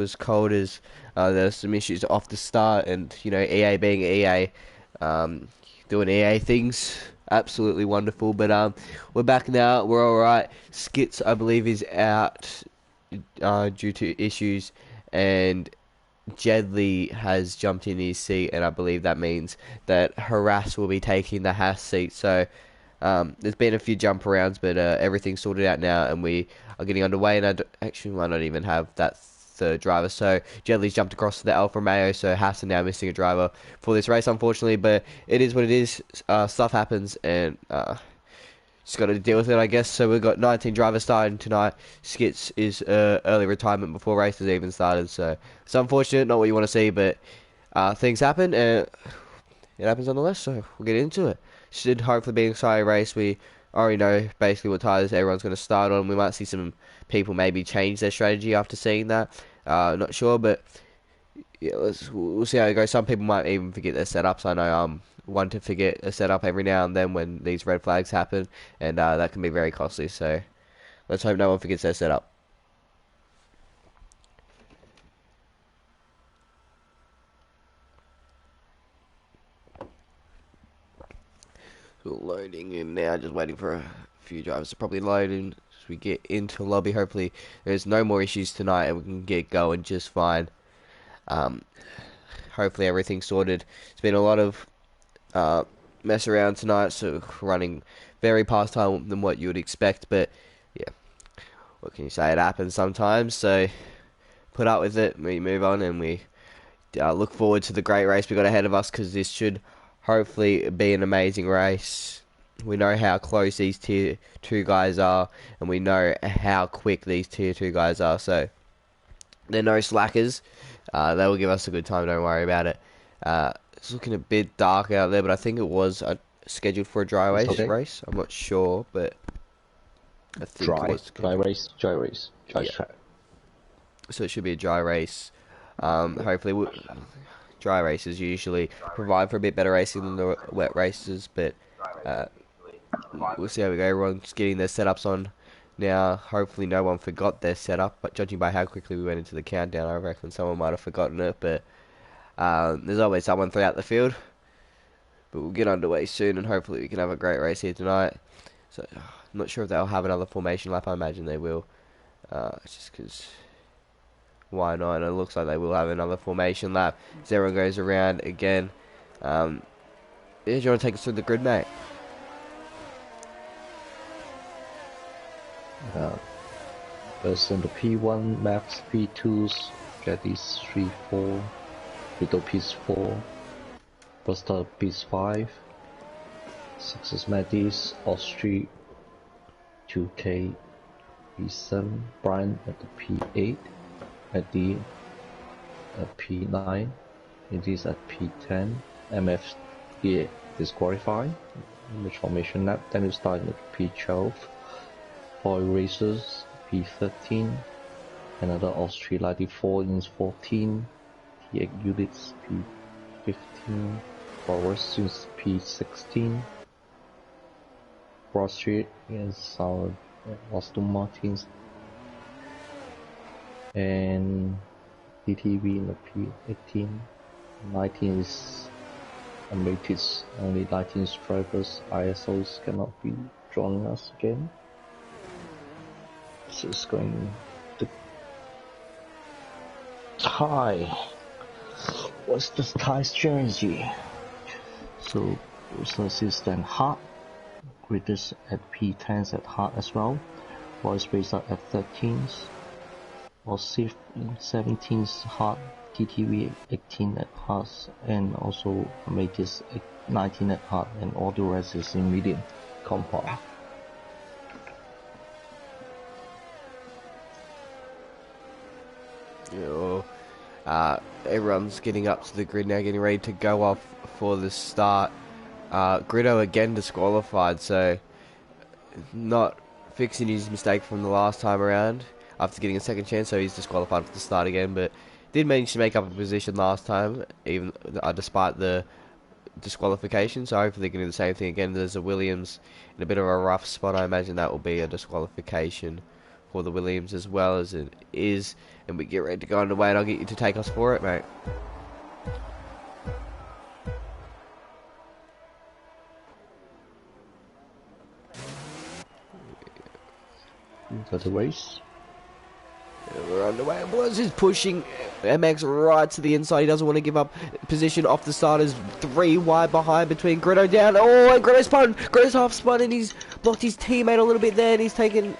was cold as there's some issues off the start, and you know EA being EA, um, doing EA things, absolutely wonderful. But we're back now. We're all right. Skits, I believe, is out due to issues, and Jedley has jumped in his seat, and I believe that means that Harass will be taking the Haas seat. So there's been a few jump arounds, but everything's sorted out now, and we are getting underway. And actually might not even have that third driver. So Jedley's jumped across to the Alfa Romeo, so Haas are now missing a driver for this race, unfortunately. But it is what it is. Stuff happens, and just got to deal with it, I guess. So we've got 19 drivers starting tonight. Skits is early retirement before races even started. So it's unfortunate, not what you want to see, but things happen, and it happens nonetheless. So we'll get into it. Should hopefully be an exciting race. We already know basically what tyres everyone's going to start on. We might see some people maybe change their strategy after seeing that. Not sure, but yeah, we'll see how it goes. Some people might even forget their setups. I know I'm one to forget a setup every now and then when these red flags happen, and that can be very costly. So let's hope no one forgets their setup. So loading in now, just waiting for a few drivers to probably load in as we get into the lobby. Hopefully there's no more issues tonight and we can get going just fine. Um, Hopefully everything's sorted. It's been a lot of mess around tonight, so running very past time than what you would expect, but yeah, what can you say? It happens sometimes, so put up with it. We move on, and we look forward to the great race we got ahead of us, because this should hopefully be an amazing race. We know how close these tier 2 guys are, and we know how quick these tier 2 guys are, so they're no slackers. They will give us a good time, don't worry about it. It's looking a bit dark out there, but I think it was scheduled for a dry race. I'm not sure, but I think it was dry race. Track. So it should be a dry race. Hopefully, dry races usually provide for a bit better racing than the wet races, but we'll see how we go. Everyone's getting their setups on now. Hopefully no one forgot their setup, but judging by how quickly we went into the countdown, I reckon someone might have forgotten it, but there's always someone throughout the field. But we'll get underway soon, and hopefully we can have a great race here tonight. So I'm not sure if they'll have another formation lap. I imagine they will, just because why not? And it looks like they will have another formation lap as everyone goes around again. Yeah, do you want to take us through the grid, mate? First on the P1 maps, P2s, Jetties 3, 4, Little Piece 4, Buster Piece 5, 6 Matties, Austria 2K P7, Brian at the P8, Eddie at P9, it is at P10, MF disqualified, which formation lap, then we start at P12, Foil Racers P13, another Austria 94 in 14, T8 units P15, Forward Students P16, Broad Street is our Aston Martins, and DTV in the P18, 19 is unrated, only 19 drivers, ISOs cannot be joining us again. So it's going to tie. What's the tie strategy? So assistant hard, gridders at P10s at hard as well, voice race up at 13s, or 17s hard, TTV 18 at hard, and also Matis 19 at hard, and all the rest is in medium compound. Everyone's getting up to the grid now, getting ready to go off for the start. Griddo again disqualified, so not fixing his mistake from the last time around after getting a second chance, so he's disqualified for the start again, but did manage to make up a position last time, even despite the disqualification, so hopefully they can do the same thing again. There's a Williams in a bit of a rough spot. I imagine that will be a disqualification for the Williams as well as it is, and we get ready to go underway, and I'll get you to take us for it, mate. For the race. We're underway. Blurs is pushing MX right to the inside. He doesn't want to give up position off the starters. 3 wide behind between Grito down. Oh, and Grito's spun. Grito's half spun, and he's blocked his teammate a little bit there, and he's taken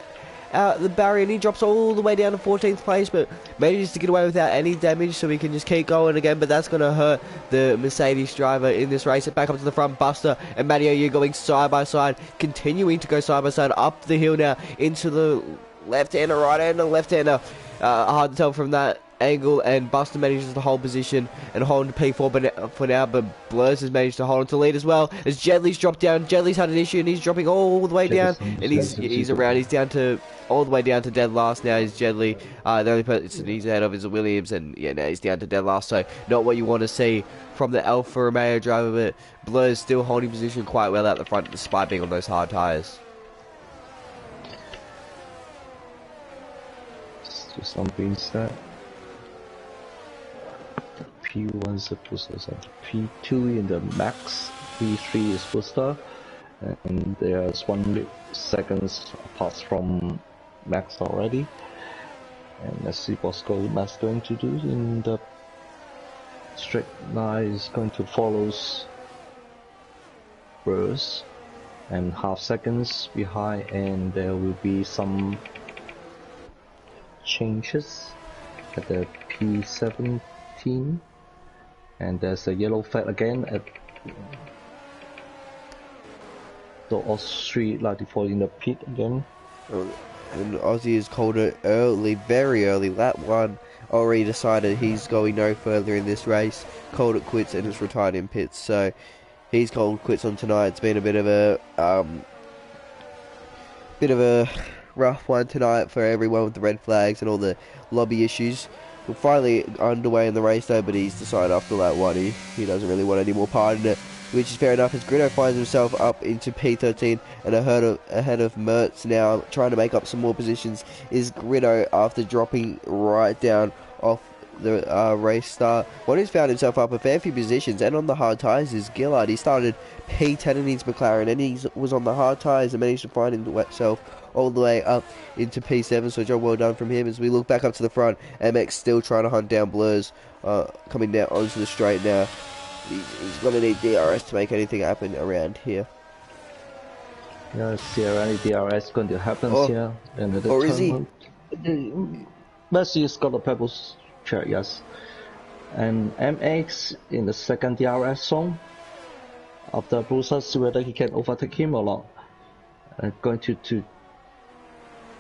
out the barrier, and he drops all the way down to 14th place, but manages to get away without any damage, so he can just keep going again. But that's going to hurt the Mercedes driver in this race. It back up to the front. Buster and Matteo, you're going side by side, continuing to go side by side up the hill now into the left-hander, right-hander, left-hander. Hard to tell from that angle, and Buster manages to hold position and hold into P4 for now, but Blurs has managed to hold on to lead as well, as Jedley's dropped down. Jedley's had an issue, and he's dropping all the way down, and he's around. He's down to all the way down to dead last now. Is Jedley. The only person he's ahead of is Williams, and yeah, now he's down to dead last, so not what you want to see from the Alfa Romeo driver, but Blurs still holding position quite well out the front despite being on those hard tyres. Something that P1 is a booster, P2 in the max, P3 is booster, and there's 1 seconds apart from max already. And let's see what Matt's going to do in the straight line. Is going to follow Burst and half seconds behind, and there will be some changes at the P17, and there's a yellow flag again at the Aussie 94 in the pit again. And Aussie has called it early, very early. Lap 1 already decided he's going no further in this race, called it quits, and is retired in pits. So he's called quits on tonight. It's been a bit of a rough one tonight for everyone with the red flags and all the lobby issues. We're finally underway in the race though, but he's decided after that one he doesn't really want any more part in it, which is fair enough, as Grito finds himself up into P13 and ahead of Mertz now, trying to make up some more positions is Grito after dropping right down off the race start. One who's found himself up a fair few positions and on the hard tyres is Gillard. He started P10 in his McLaren, and he was on the hard tyres and managed to find himself all the way up into P7, so job well done from him. As we look back up to the front, MX still trying to hunt down Blurs, coming down onto the straight now. He's going to need DRS to make anything happen around here. Yeah, Sierra DRS going to happen here. Or is he? Messi's got a pebbles chair, yes. And MX in the second DRS zone. After Bruce, see whether he can overtake him or not. Going to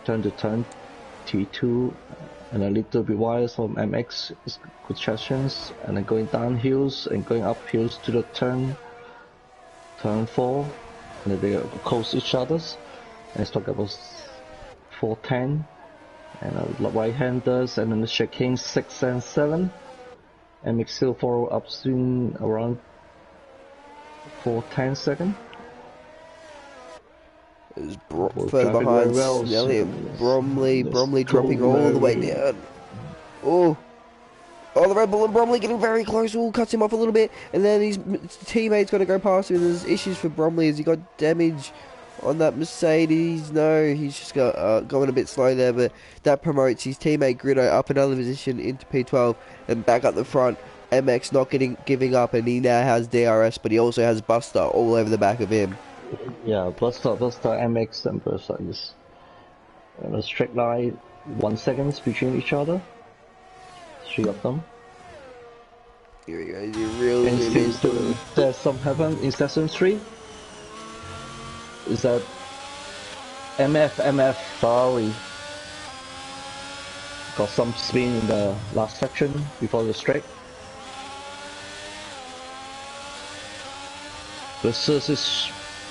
turn to turn T2 and a little bit wide from MX is good tractions, and then going down hills and going up hills to the turn 4, and then they close each other's. Let's talk about 410 and right-handers, and then the shaking 6 and 7. MX still follow upstream around 410 second. Further behind Snelly and Bromley dropping all the way down. Oh, the Red Bull and Bromley getting very close. Cuts him off a little bit, and then his teammate's going to go past him. And there's issues for Bromley as he got damage on that Mercedes. No, he's just going a bit slow there, but that promotes his teammate Grito up another position into P12 and back up the front. MX not giving up, and he now has DRS, but he also has Buster all over the back of him. Yeah, Buster, MX and Buster is in a straight line, 1 second between each other. 3 of them. Here he goes, he really there's some happen in session 3. Is that MF Ferrari got some spin in the last section before the straight.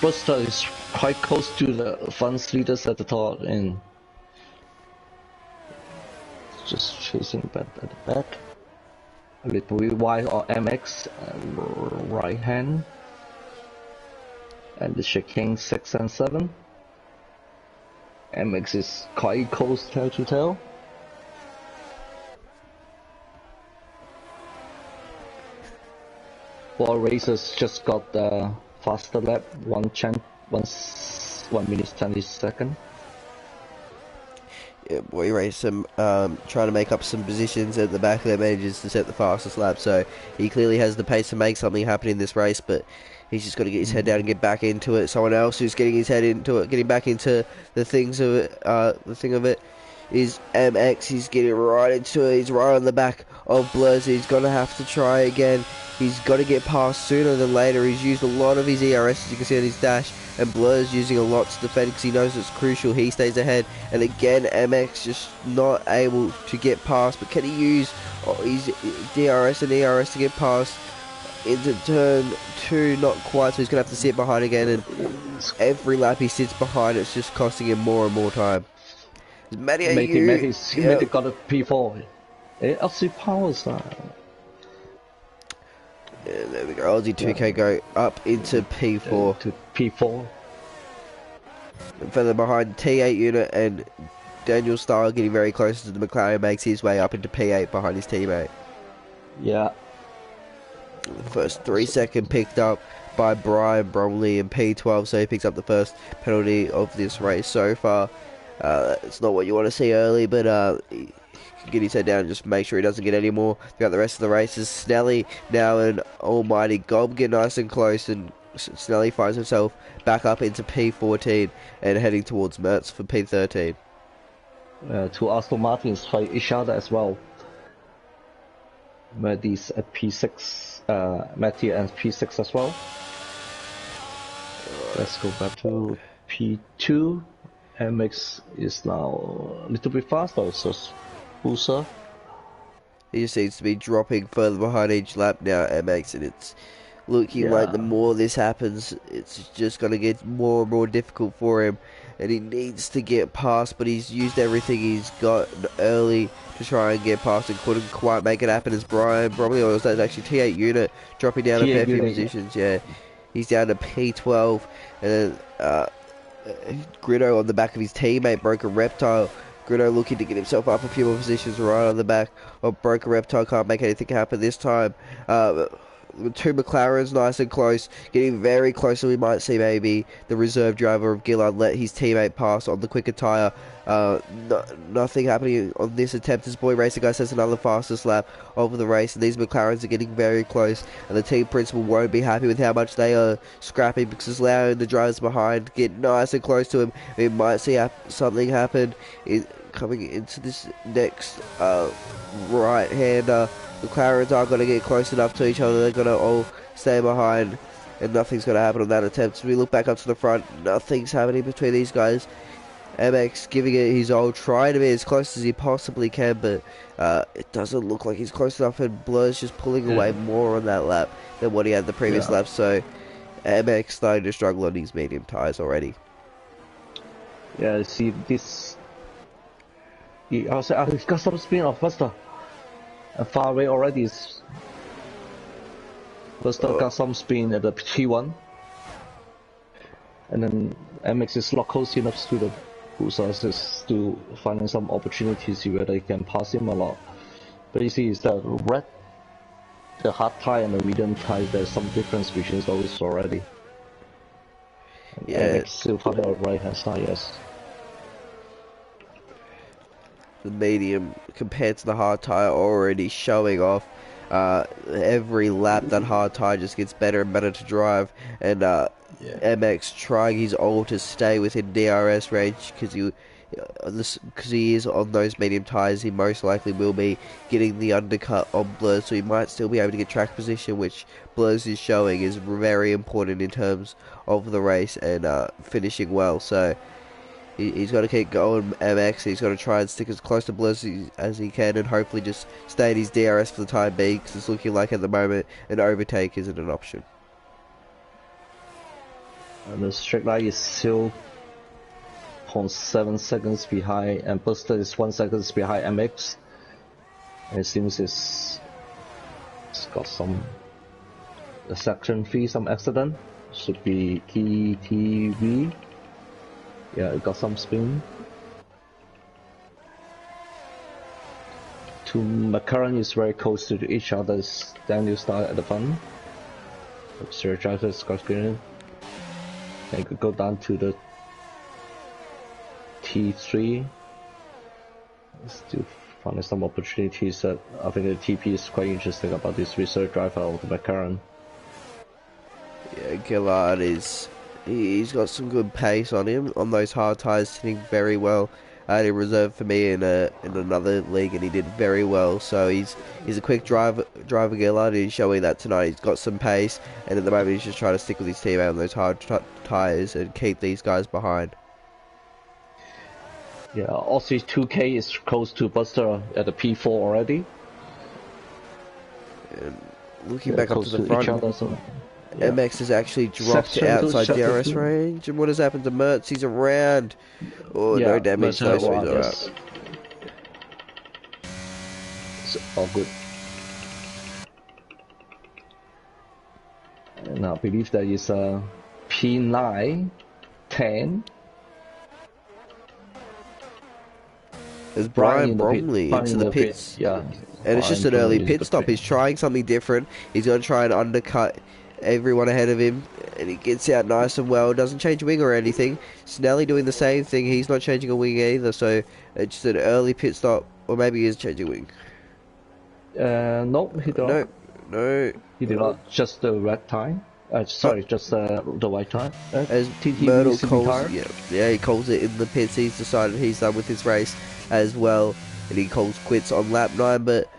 Buster is quite close to the front leaders at the top, and just chasing back at the back. A little bit wide on MX right hand, and the shaking 6 and 7. MX is quite close tail to tail. Four racers just got the faster lap, 1 minute 20 seconds. Yeah, boy racer trying to make up some positions at the back of their managers to set the fastest lap, so he clearly has the pace to make something happen in this race, but he's just got to get his head down and get back into it. Someone else who's getting his head into it, getting back into the things of it, the thing of it is MX. He's getting right into it. He's right on the back of Blurs. He's going to have to try again. He's got to get past sooner than later. He's used a lot of his ERS, as you can see on his dash, and Blur's using a lot to defend because he knows it's crucial. He stays ahead, and again, MX just not able to get past. But can he use his DRS and ERS to get past into turn 2? Not quite, so he's going to have to sit behind again, and every lap he sits behind, it's just costing him more and more time. Matty got a P4. Aussie powers. Yeah, there we go. Aussie 2K go up into P4. To P4. And further behind, T8 unit and Daniel Starr getting very close to the McLaren, makes his way up into P8 behind his teammate. Yeah. First 3 second picked up by Brian Bromley in P12, so he picks up the first penalty of this race so far. It's not what you want to see early, but he can get his head down and just make sure he doesn't get any more throughout the rest of the races. Snelly now and Almighty Gob get nice and close, and Snelly finds himself back up into P14 and heading towards Mertz for P13. Two Aston Martins fight each other as well. Matty's at P6, Matty and P6 as well. Let's go back to P2. MX is now a little bit faster, so Booster. He just seems to be dropping further behind each lap now, MX, and it's looking like the more this happens, it's just going to get more and more difficult for him, and he needs to get past, but he's used everything he's got early to try and get past and couldn't quite make it happen as Brian Bromley, or was that actually T8 unit dropping down a fair few positions. Yeah, he's down to P12, and then Gritto on the back of his teammate, Broken Reptile. Gritto looking to get himself up a few more positions right on the back of Broken Reptile. Can't make anything happen this time. Two McLarens nice and close, getting very close, so we might see maybe the reserve driver of Gillard let his teammate pass on the quicker tyre. Nothing happening on this attempt as Boy Racer Guy says another fastest lap of the race, and these McLarens are getting very close, and the team principal won't be happy with how much they are scrapping because it's allowing the drivers behind get nice and close to him. We might see something happen coming into this next right-hander. The McLarens aren't going to get close enough to each other. They're going to all stay behind, and nothing's going to happen on that attempt. So we look back up to the front. Nothing's happening between these guys. MX giving it his all, trying to be as close as he possibly can, but it doesn't look like he's close enough, and Blur's just pulling away more on that lap than what he had the previous lap. So MX starting to struggle on his medium tyres already. Yeah, see this. He got some spin off Buster. And far away already is. Buster got some spin at the T1. And then MX is not close enough to the Busas, is still finding some opportunities where they can pass him a lot. But you see, is the hard tie and the medium tie, there's some difference between those already. Yeah. MX still finding on the right hand side, yes. The medium compared to the hard tyre already showing off. Every lap that hard tyre just gets better and better to drive, and MX trying his all to stay within DRS range because he is on those medium tyres. He most likely will be getting the undercut on Blurs, so he might still be able to get track position, which Blurs is showing is very important in terms of the race and finishing well. So he's got to keep going, MX. He's got to try and stick as close to Blurs as he can and hopefully just stay at his DRS for the time being, because it's looking like at the moment an overtake isn't an option. And the straight line is still 0.7 seconds behind, and Buster is 1 second behind MX. And it seems it's got some section fee, some accident. Should be ETV. Yeah, it got some spin. Two McLaren is very close to each other's Daniel style at the front. Sir drivers got green. Then could go down to the T3. Still finding some opportunities that I think the TP is quite interesting about this reserve driver of the McLaren. Yeah, Gillard he's got some good pace on him on those hard tyres, sitting very well. I had him reserved for me in another league, and he did very well. So he's a quick driver Gillard. He's showing that tonight. He's got some pace, and at the moment he's just trying to stick with his teammate on those hard tyres and keep these guys behind. Yeah, Aussie 2K is close to Buster at the P4 already. And looking back up to the front, other, so, yeah. MX has actually dropped outside DRS range. And what has happened to Mertz? He's around. Oh, yeah, no damage though, so he's alright. So, all good. And I believe that is a P9, 10. There's Brian Bromley into the pits. Yeah. And it's just an early pit stop. He's trying something different. He's going to try and undercut everyone ahead of him. And he gets out nice and well. Doesn't change wing or anything. Snelly doing the same thing. He's not changing a wing either. So it's just an early pit stop. Or maybe he is changing wing. No, he did not. No. He did not. Just the red tie. Sorry, just the white tie. As Myrtle calls, yeah, he calls it in the pits. He's decided he's done with his race as well, and he calls quits on lap 9. But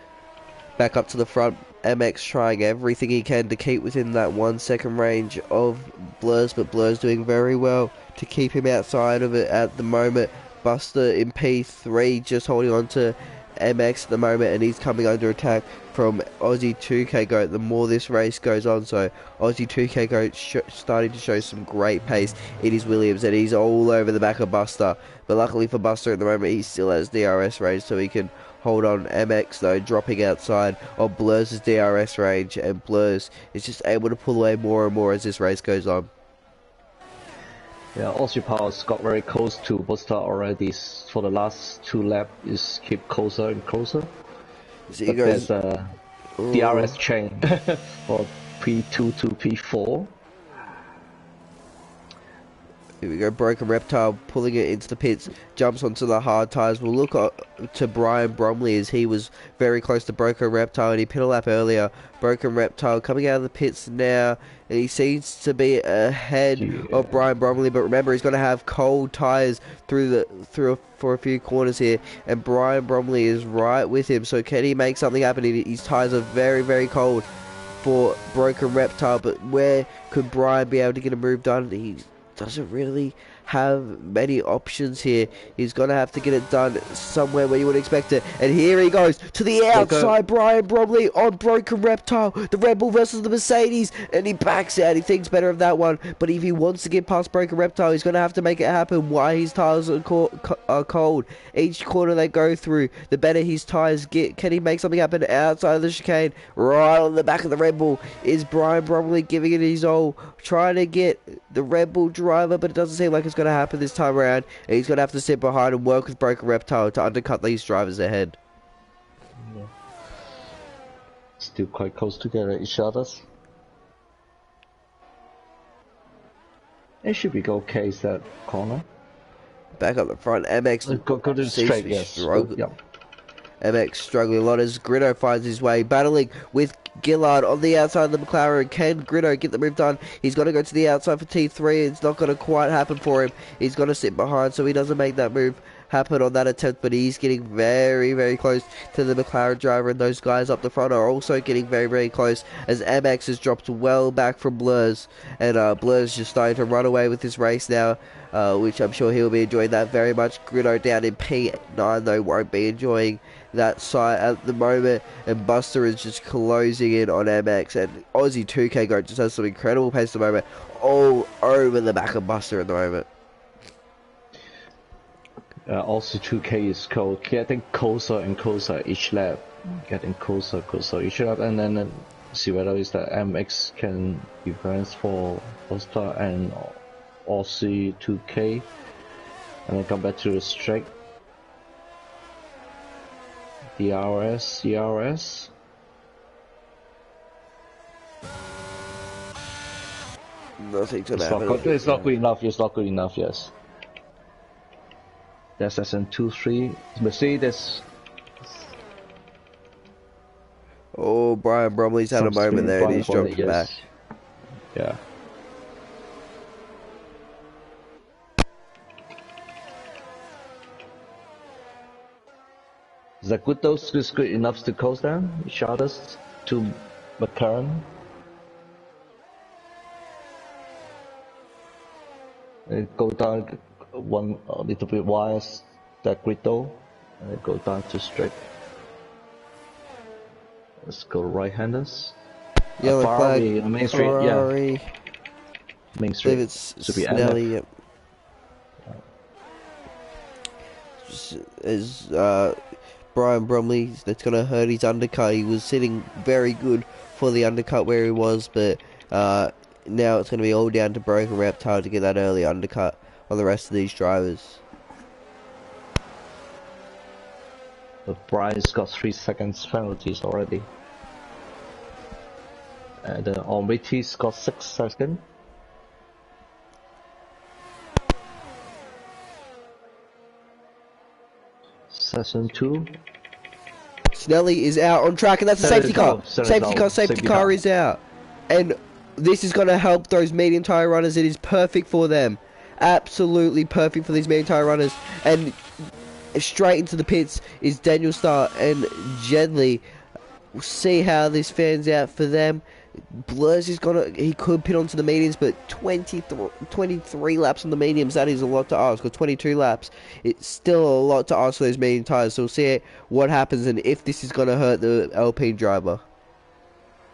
back up to the front, MX trying everything he can to keep within that 1 second range of Blurs, but Blurs doing very well to keep him outside of it at the moment. Buster in P3 just holding on to MX at the moment, and he's coming under attack from Aussie 2K Goat the more this race goes on. So Aussie 2K Goat starting to show some great pace in his Williams, and he's all over the back of Buster. But luckily for Buster at the moment, he still has DRS range, so he can hold on. MX though dropping outside of Blur's DRS range, and Blur's is just able to pull away more and more as this race goes on. Yeah, Aussie Powers got very close to Buster already. For the last 2 laps, is keep closer and closer. So but there's a DRS chain for P2 to P4. Here we go, Broken Reptile pulling it into the pits, jumps onto the hard tyres. We'll look to Brian Bromley as he was very close to Broken Reptile and he pit a lap earlier. Broken Reptile coming out of the pits now, and he seems to be ahead of Brian Bromley, but remember he's going to have cold tyres for a few corners here, and Brian Bromley is right with him. So can he make something happen? His tyres are very, very cold for Broken Reptile, but where could Brian be able to get a move done? He doesn't really have many options here. He's gonna have to get it done somewhere where you would expect it, and here he goes to the outside. Brian Bromley on Broken Reptile, the Red Bull versus the Mercedes, and he backs out. He thinks better of that one, but if he wants to get past Broken Reptile, he's gonna have to make it happen while his tires are cold. Each corner they go through, the better his tires get. Can he make something happen outside of the chicane? Right on the back of the Red Bull is Brian Bromley giving it his all, trying to get the Red Bull driver, but it doesn't seem like it's going to happen this time around. And he's going to have to sit behind and work with Broken Reptile to undercut these drivers ahead. Yeah. Still quite close together each other. It should be okay, that corner. Back up the front, MX go to the straight, yes. MX struggling a lot as Grino finds his way, battling with Gillard on the outside of the McLaren. Can Grino get the move done? He's got to go to the outside for T3. It's not going to quite happen for him. He's going to sit behind so he doesn't make that move happen on that attempt, but he's getting very, very close to the McLaren driver, and those guys up the front are also getting very, very close as MX has dropped well back from Blurs, and Blurs just starting to run away with this race now, which I'm sure he'll be enjoying that very much. Grino down in P9 though won't be enjoying that side at the moment, and Buster is just closing in on MX, and Aussie 2K Goat just has some incredible pace at the moment, all over the back of Buster at the moment. Also 2K is getting closer and closer each lap, getting closer each lap, and then see whether is that MX can advance for Buster and Aussie 2K. And then come back to the straight. DRS, DRS. Nothing's gonna happen. It's not good enough. It's not good enough. Yes. That's SN23. But see, there's. Oh, Brian Bromley's had a moment there and he's dropped yes. back. Yeah. Is that good though? Is good enough to close down each other's to McLaren? And go down one a little bit wide, that grid though, and go down to straight. Let's go right-handers. Yellow flag, Main Street, Ferrari. yeah. Main Street. It's Snelly, yep. As Brian Bromley, that's going to hurt his undercut. He was sitting very good for the undercut where he was, but now it's going to be all down to Broken Reptile to get that early undercut on the rest of these drivers. But Brian's got 3 seconds penalties already. And Almighty's got 6 seconds. Session 2. Snelly is out on track, and that's a safety car. Safety car is out. And this is going to help those medium tyre runners. It is perfect for them. Absolutely perfect for these medium tyre runners. And straight into the pits is Daniel Starr and Jedley. We'll see how this fans out for them. Blurs is he could pit onto the mediums, but 23 laps on the mediums, that is a lot to ask, or 22 laps. It's still a lot to ask for those medium tyres, so we'll see what happens and if this is going to hurt the Alpine driver.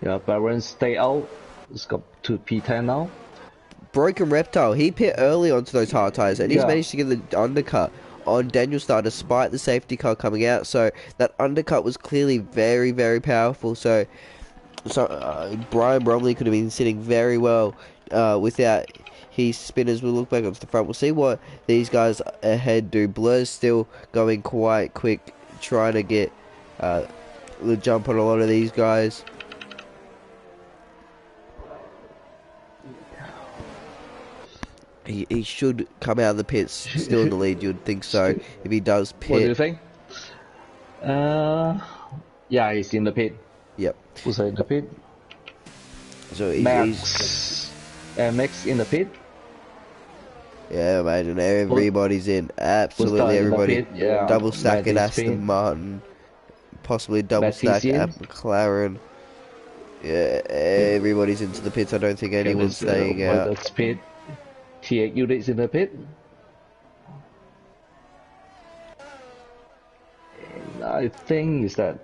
Yeah, Baron stay out. It's got to P10 now. Broken Reptile, he pit early onto those hard tyres, and he's managed to get the undercut on Daniel Starr despite the safety car coming out, so that undercut was clearly very, very powerful, so Brian Bromley could have been sitting very well without his spinners. We'll look back onto the front. We'll see what these guys ahead do. Blur's still going quite quick, trying to get the jump on a lot of these guys. He should come out of the pits still in the lead, you'd think so, if he does pit. What do you think? Yeah, he's in the pit. Yep. Who's in the pit? So Max in the pit. Yeah, imagine everybody's in. Absolutely everybody. Yeah. Double stack at Aston Martin. Possibly double stack at McLaren. Yeah, everybody's into the pits. I don't think anyone's staying out. That's pit. T8 units in the pit. And I think is that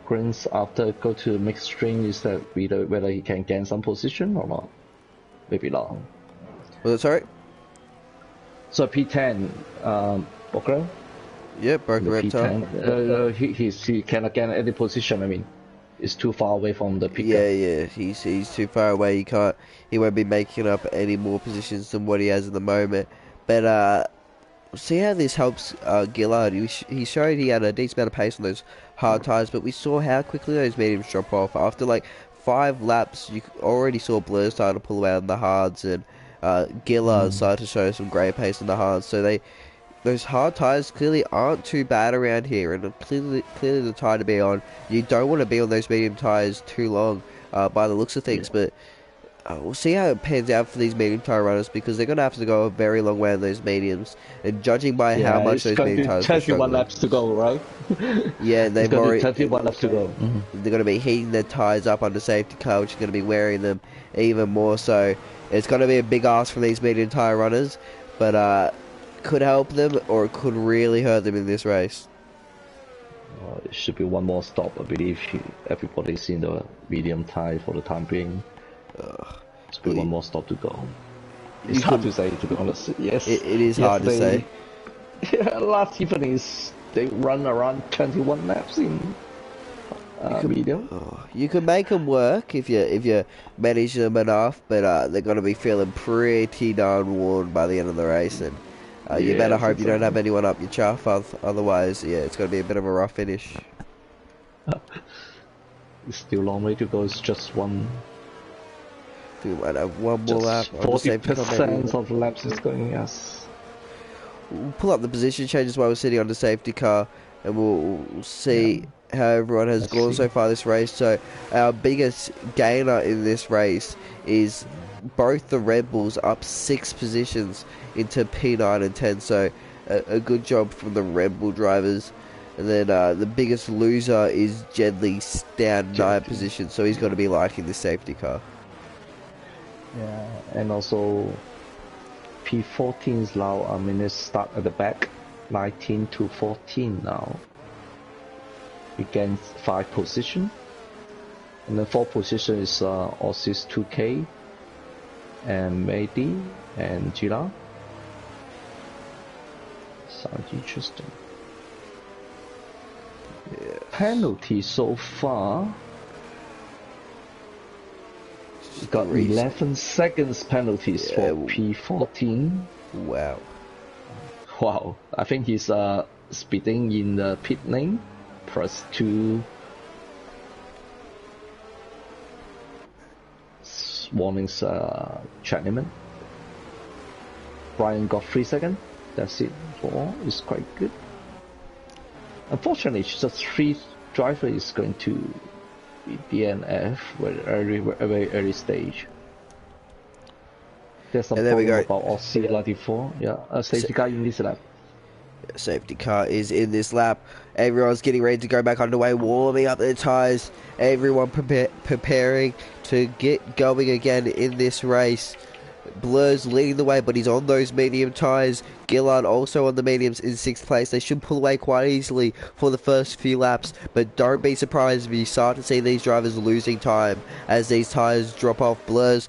Prince after go to mixed string is that whether he can gain some position or not. Maybe not. Well, sorry? So P10, Broken? Yeah, Broken Reptile. He cannot gain any position, I mean. It's too far away from the pickup. Yeah, he's too far away. He won't be making up any more positions than what he has at the moment. But see how this helps Gillard. He showed he had a decent amount of pace on those hard tyres, but we saw how quickly those mediums drop off. After like 5 laps, you already saw Blur start to pull away on the hards, and Gillard started to show some great pace on the hards. So those hard tyres clearly aren't too bad around here, and clearly the tyre to be on. You don't want to be on those medium tyres too long by the looks of things, but we'll see how it pans out for these medium tyre runners, because they're going to have to go a very long way on those mediums, and judging by how much those medium tyres are struggling. 21 laps to go, right? Yeah, and they've already 21 laps to go. They're going to be heating their tyres up under safety car, which is going to be wearing them even more. So it's going to be a big ask from these medium tyre runners, but could help them or it could really hurt them in this race. It should be one more stop, I believe. Everybody's in the medium tyre for the time being. Should be one more stop to go. It's hard to say, to be honest. Yes, it is hard to say. Yeah, last evening they run around 21 laps in medium. You can make them work if you manage them enough, but they're gonna be feeling pretty darn worn by the end of the race, and you better Yes, hope you don't have exactly. anyone up your chuff. Otherwise, yeah, it's gonna be a bit of a rough finish. It's still a long way to go. It's just We might have one more lap just on the safety car, maybe. 40% of the laps is going. Yes. We'll pull up the position changes while we're sitting on the safety car, and we'll Yeah. see how everyone has Let's gone see. so far this race. So our biggest gainer in this race is both the Red Bulls up 6 positions into P9 and 10. So a good job from the Red Bull drivers. And then the biggest loser is Jedley down 9 Gently. positions. So he's got to be liking the safety car. Yeah, and also P14 is now a minute start at the back, 19 to 14 now. We gained 5 position, and the 4th position is Aussies 2K and Mehdi and Gila. Sounds interesting. Yeah. Penalty so far. We got 11 seconds penalties for P14. Wow. Wow, I think he's speeding in the pit lane. Press 2. Warnings check limit. Brian got 3 seconds. That's it. 4 is quite good. Unfortunately, just 3 driver is going to be DNF very early stage. There's some And there we problem go. about Aussie 94. Yeah, safety car in this lap. Safety car is in this lap. Everyone's getting ready to go back underway, warming up their tyres. Everyone preparing to get going again in this race. Blur's leading the way, but he's on those medium tyres. Gillard also on the mediums in 6th place. They should pull away quite easily for the first few laps, but don't be surprised if you start to see these drivers losing time as these tyres drop off. Blur's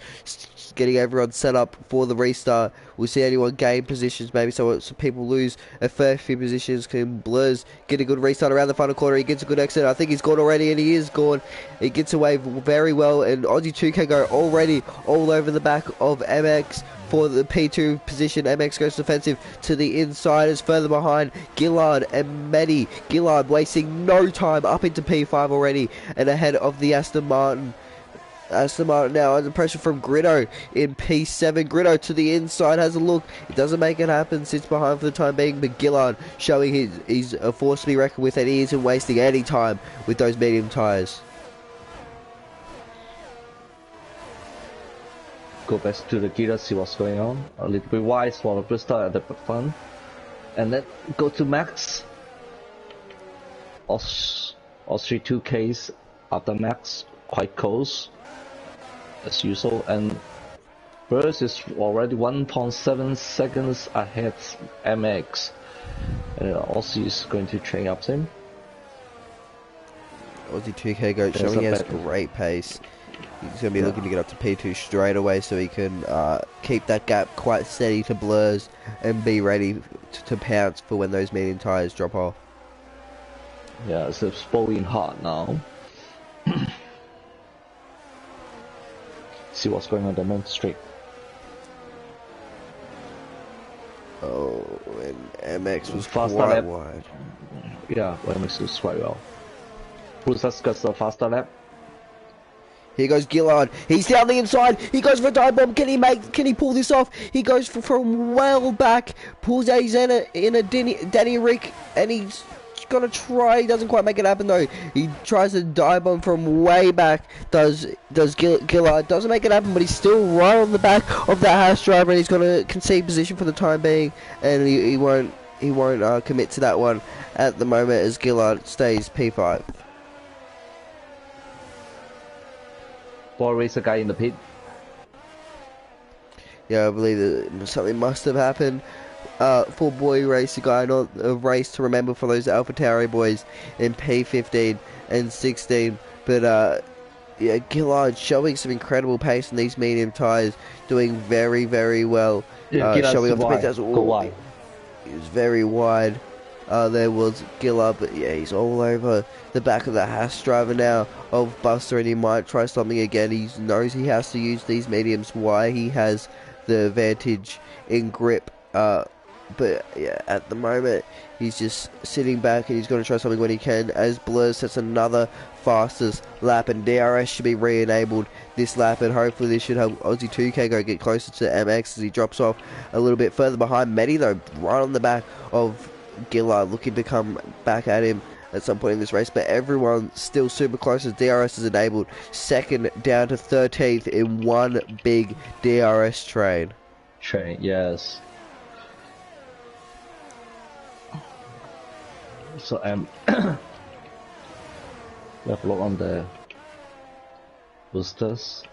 getting everyone set up for the restart. We'll see anyone gain positions, maybe so people lose a fair few positions. Can Blur's get a good restart around the final corner? He gets a good exit. I think he's gone already, and he is gone. He gets away very well, and Aussie 2 can go already all over the back of MX for the P2 position. MX goes defensive to the inside, is further behind Gillard and Mehdi. Gillard wasting no time up into P5 already and ahead of the Aston Martin. Aston Martin now under pressure from Gritto in P7. Gritto to the inside, has a look. It doesn't make it happen, sits behind for the time being, but Gillard showing he's a force to be reckoned with, and he isn't wasting any time with those medium tyres. Go back to the gear, see what's going on. A little bit wide for the Bristol at the front. And then go to Max. Austria 2Ks after Max, quite close as usual. And Burst is already 1.7 seconds ahead MX. Aussie is going to train up him. Aussie 2K goat showing he has great pace. He's going to be looking to get up to P2 straight away so he can keep that gap quite steady to Blurs and be ready to pounce for when those medium tyres drop off. Yeah, it's spolling hard now. See what's going on the main straight. Oh, and MX was faster quite lap. wide. Yeah, MX was quite well. Who's that got the faster lap? Here goes Gillard. He's down the inside. He goes for a dive bomb. Can he pull this off? He goes from well back. Pulls out his in a Danny Rick, and he's gonna try. He doesn't quite make it happen though. He tries to dive bomb from way back. Does Gillard? Doesn't make it happen, but he's still right on the back of that Haas driver, and he's gonna concede position for the time being, and he won't commit to that one at the moment as Gillard stays P5. Ball racer guy in the pit. Yeah, I believe that something must have happened for Boy Racer Guy, not a race to remember for those AlphaTauri boys in P15 and 16. But yeah, Gillard showing some incredible pace in these medium tyres, doing very, very well. Yeah, Showing off the wide. pit. Go wide. He was very wide. there was Gillard, but yeah, he's all over the back of the Haas driver now of Buster, and he might try something again. He knows he has to use these mediums. Why he has the advantage in grip, but yeah, at the moment he's just sitting back and he's going to try something when he can, as Blur sets another fastest lap, and DRS should be re-enabled this lap, and hopefully this should help Aussie 2K go get closer to MX as he drops off a little bit further behind. Medi though, right on the back of Gillard, looking to come back at him at some point in this race, but everyone still super close as DRS is enabled. Second down to 13th in one big DRS train. Yes. So we have a look on the boosters.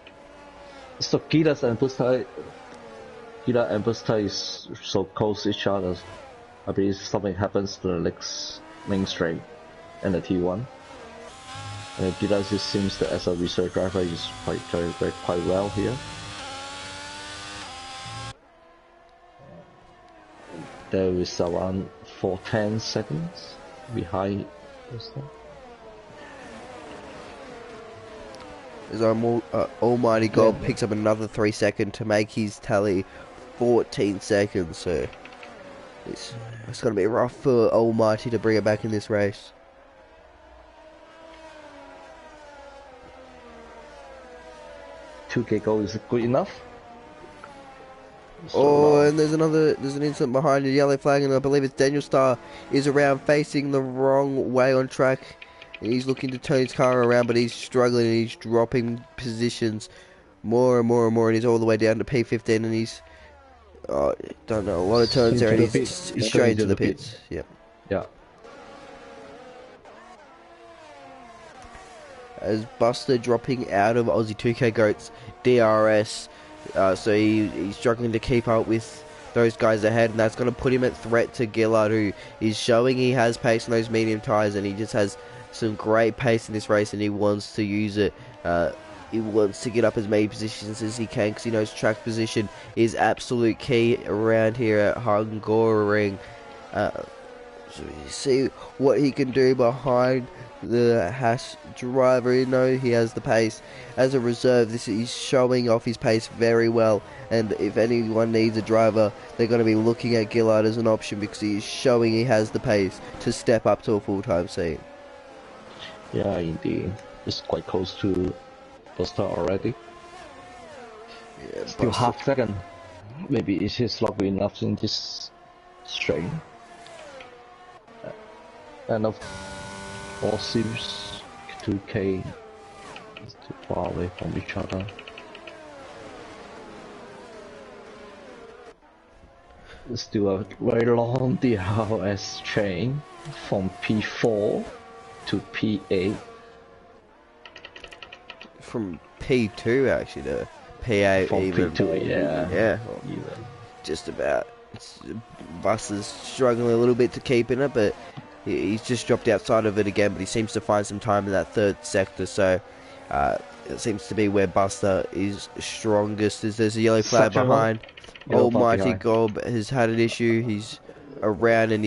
So Gillard and Booster is so close to each other. I believe something happens to the next main straight and the T1. And Gillard just seems that as a reserve driver is quite well here. There is around 4-10 seconds behind Booster. As Almighty God picks up another 3 seconds to make his tally 14 seconds, so it's going to be rough for Almighty to bring it back in this race. $2K goal is good enough. So and there's an incident behind the yellow flag, and I believe it's Daniel Starr is around facing the wrong way on track. He's looking to turn his car around, but he's struggling and he's dropping positions more and more and more, and he's all the way down to P15, and he's don't know, a lot of turns there, and he's straight into the pits. Yep. Yeah. As Buster dropping out of Aussie 2K Goat's DRS, so he's struggling to keep up with those guys ahead, and that's going to put him at threat to Gillard, who is showing he has pace in those medium tyres, and he just has some great pace in this race, and he wants to use it. He wants to get up as many positions as he can, because he knows track position is absolute key around here at Hungary. So you see what he can do behind the Haas driver. You know he has the pace. As a reserve, he's showing off his pace very well, and if anyone needs a driver, they're going to be looking at Gillard as an option, because he's showing he has the pace to step up to a full-time seat. Yeah, indeed. It's quite close to Buster already. Yeah, still half second. Maybe it's his luck enough in this straight. And of course, seems 2K is too far away from each other. It's still a very long DRS train from P4 to P8. From P2 actually to P8 from even. P2, yeah, well, just about. Buster's struggling a little bit to keep in it, but he's just dropped outside of it again, but he seems to find some time in that third sector, so it seems to be where Buster is strongest. As there's a yellow flag behind. Almighty Gob has had an issue. He's around, and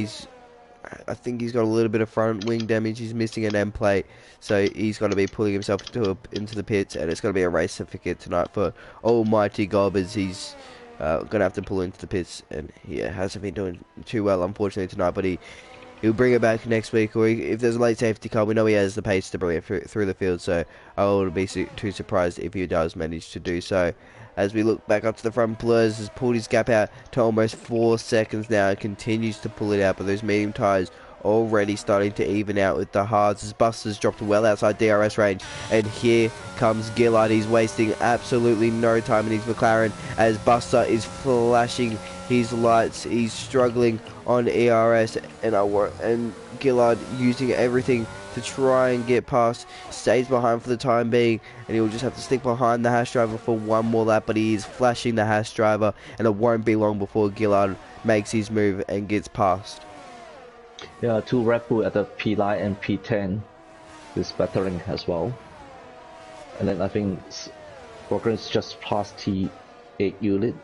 I think he's got a little bit of front wing damage. He's missing an end plate, so he's going to be pulling himself into the pits, and it's going to be a race certificate tonight for Almighty Gob, as he's going to have to pull into the pits, and he hasn't been doing too well, unfortunately, tonight, but he'll bring it back next week, or if there's a late safety car, we know he has the pace to bring it through the field, so I wouldn't be too surprised if he does manage to do so. As we look back up to the front, Blurs has pulled his gap out to almost 4 seconds now and continues to pull it out, but those medium tyres already starting to even out with the hards, as Buster's dropped well outside DRS range, and here comes Gillard. He's wasting absolutely no time in his McLaren as Buster is flashing his lights. He's struggling on ERS, and Gillard using everything to try and get past. Stays behind for the time being, and he'll just have to stick behind the Haas driver for one more lap, but he is flashing the Haas driver, and it won't be long before Gillard makes his move and gets past. Yeah, 2 Red Bull at the P9 and P10 is battling as well. And then I think Brogan's just past T8 unit.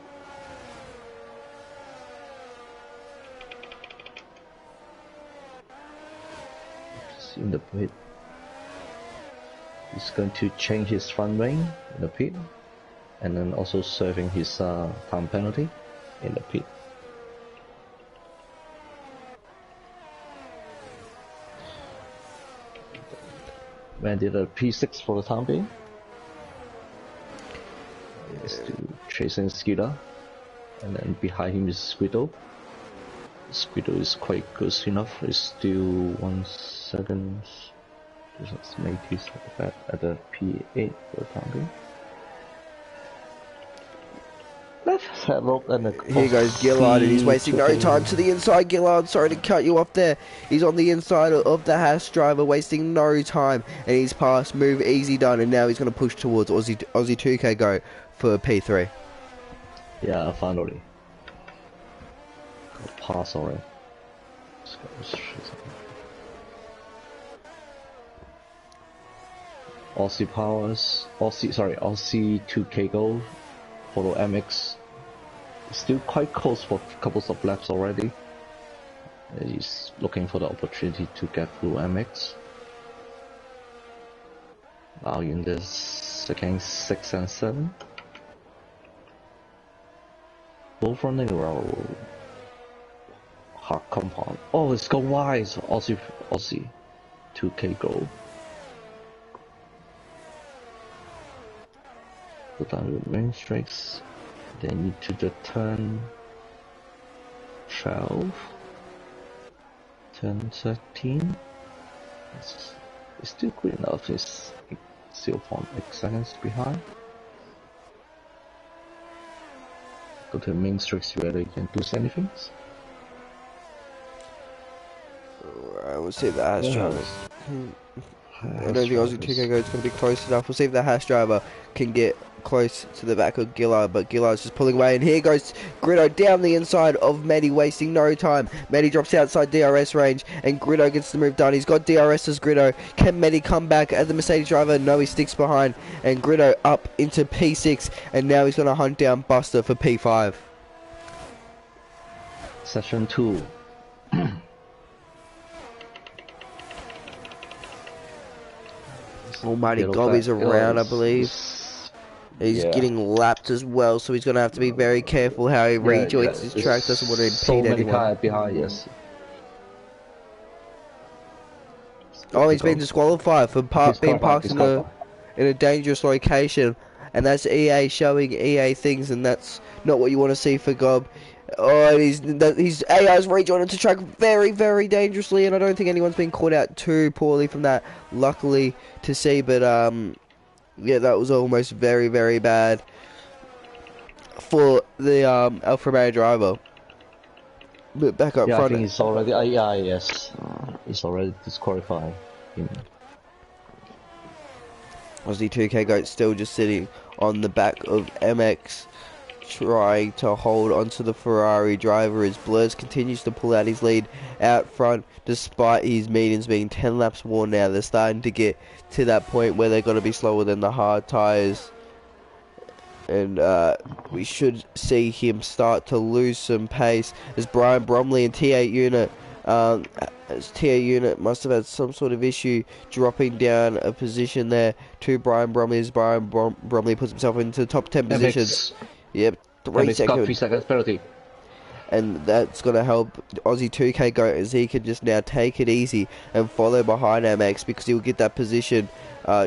in the pit. He's going to change his front wing in the pit, and then also serving his time penalty in the pit. Man did a P6 for the time being. Still chasing Skida, and then behind him is Squiddo. Squiddo is quite close enough. It's still 1 second. Just make his back at the P8 for the time being. Let's have a look at the Here goes Gillard, and he's wasting no time to the inside. Gillard, sorry to cut you off there. He's on the inside of the Haas driver, wasting no time, and he's passed, move easy done, and now he's going to push towards Aussie 2K go for P3. Yeah, finally. Got pass already. Aussie powers, Aussie 2K go, follow MX. Still quite close for a couple of laps already. He's looking for the opportunity to get through MX. Now in the second 6 and 7. Both running well. Hard compound. Oh, it's got wide. Aussie 2K go. Put down the main strikes. They need to the turn 12, turn 13. It's still good enough. It's 0.8 seconds behind. Go to the main strikes whether you can do anything. Alright, we'll see if the Haas driver. I don't think Aussie 2K go is going to be close enough. We'll see if the Haas driver can get close to the back of Gillard, but Gillard's just pulling away, and here goes Gritto down the inside of Medi, wasting no time. Medi drops outside DRS range, and Gritto gets the move done. He's got DRS as Gritto. Can Medi come back as the Mercedes driver? No, he sticks behind, and Gritto up into P6, and now he's going to hunt down Buster for P5. Session 2. Almighty Gobby's around, I believe. He's getting lapped as well, so he's going to have to be very careful how he rejoins his track. Doesn't want to impede anyone. Cars behind, yes. Oh, he's been disqualified for being parked in a dangerous location, and that's EA showing EA things, and that's not what you want to see for Gob. Oh, he's AI's rejoined to track very, very dangerously, and I don't think anyone's been caught out too poorly from that, luckily to see. But yeah, that was almost very, very bad for the Alfa Romeo driver. But back up front, I think he's already yes, he's already disqualified. Aussie 2K Goat still just sitting on the back of MX, trying to hold onto the Ferrari driver as Blurs continues to pull out his lead out front despite his mediums being 10 laps worn now. They're starting to get to that point where they're going to be slower than the hard tyres, and we should see him start to lose some pace as Brian Bromley and T8 unit as T8 unit must have had some sort of issue dropping down a position there to Brian Bromley as Brian Bromley puts himself into top 10 positions. Yep, 3 seconds. 3 seconds penalty. And that's going to help Aussie 2K go as he can just now take it easy and follow behind MX because he'll get that position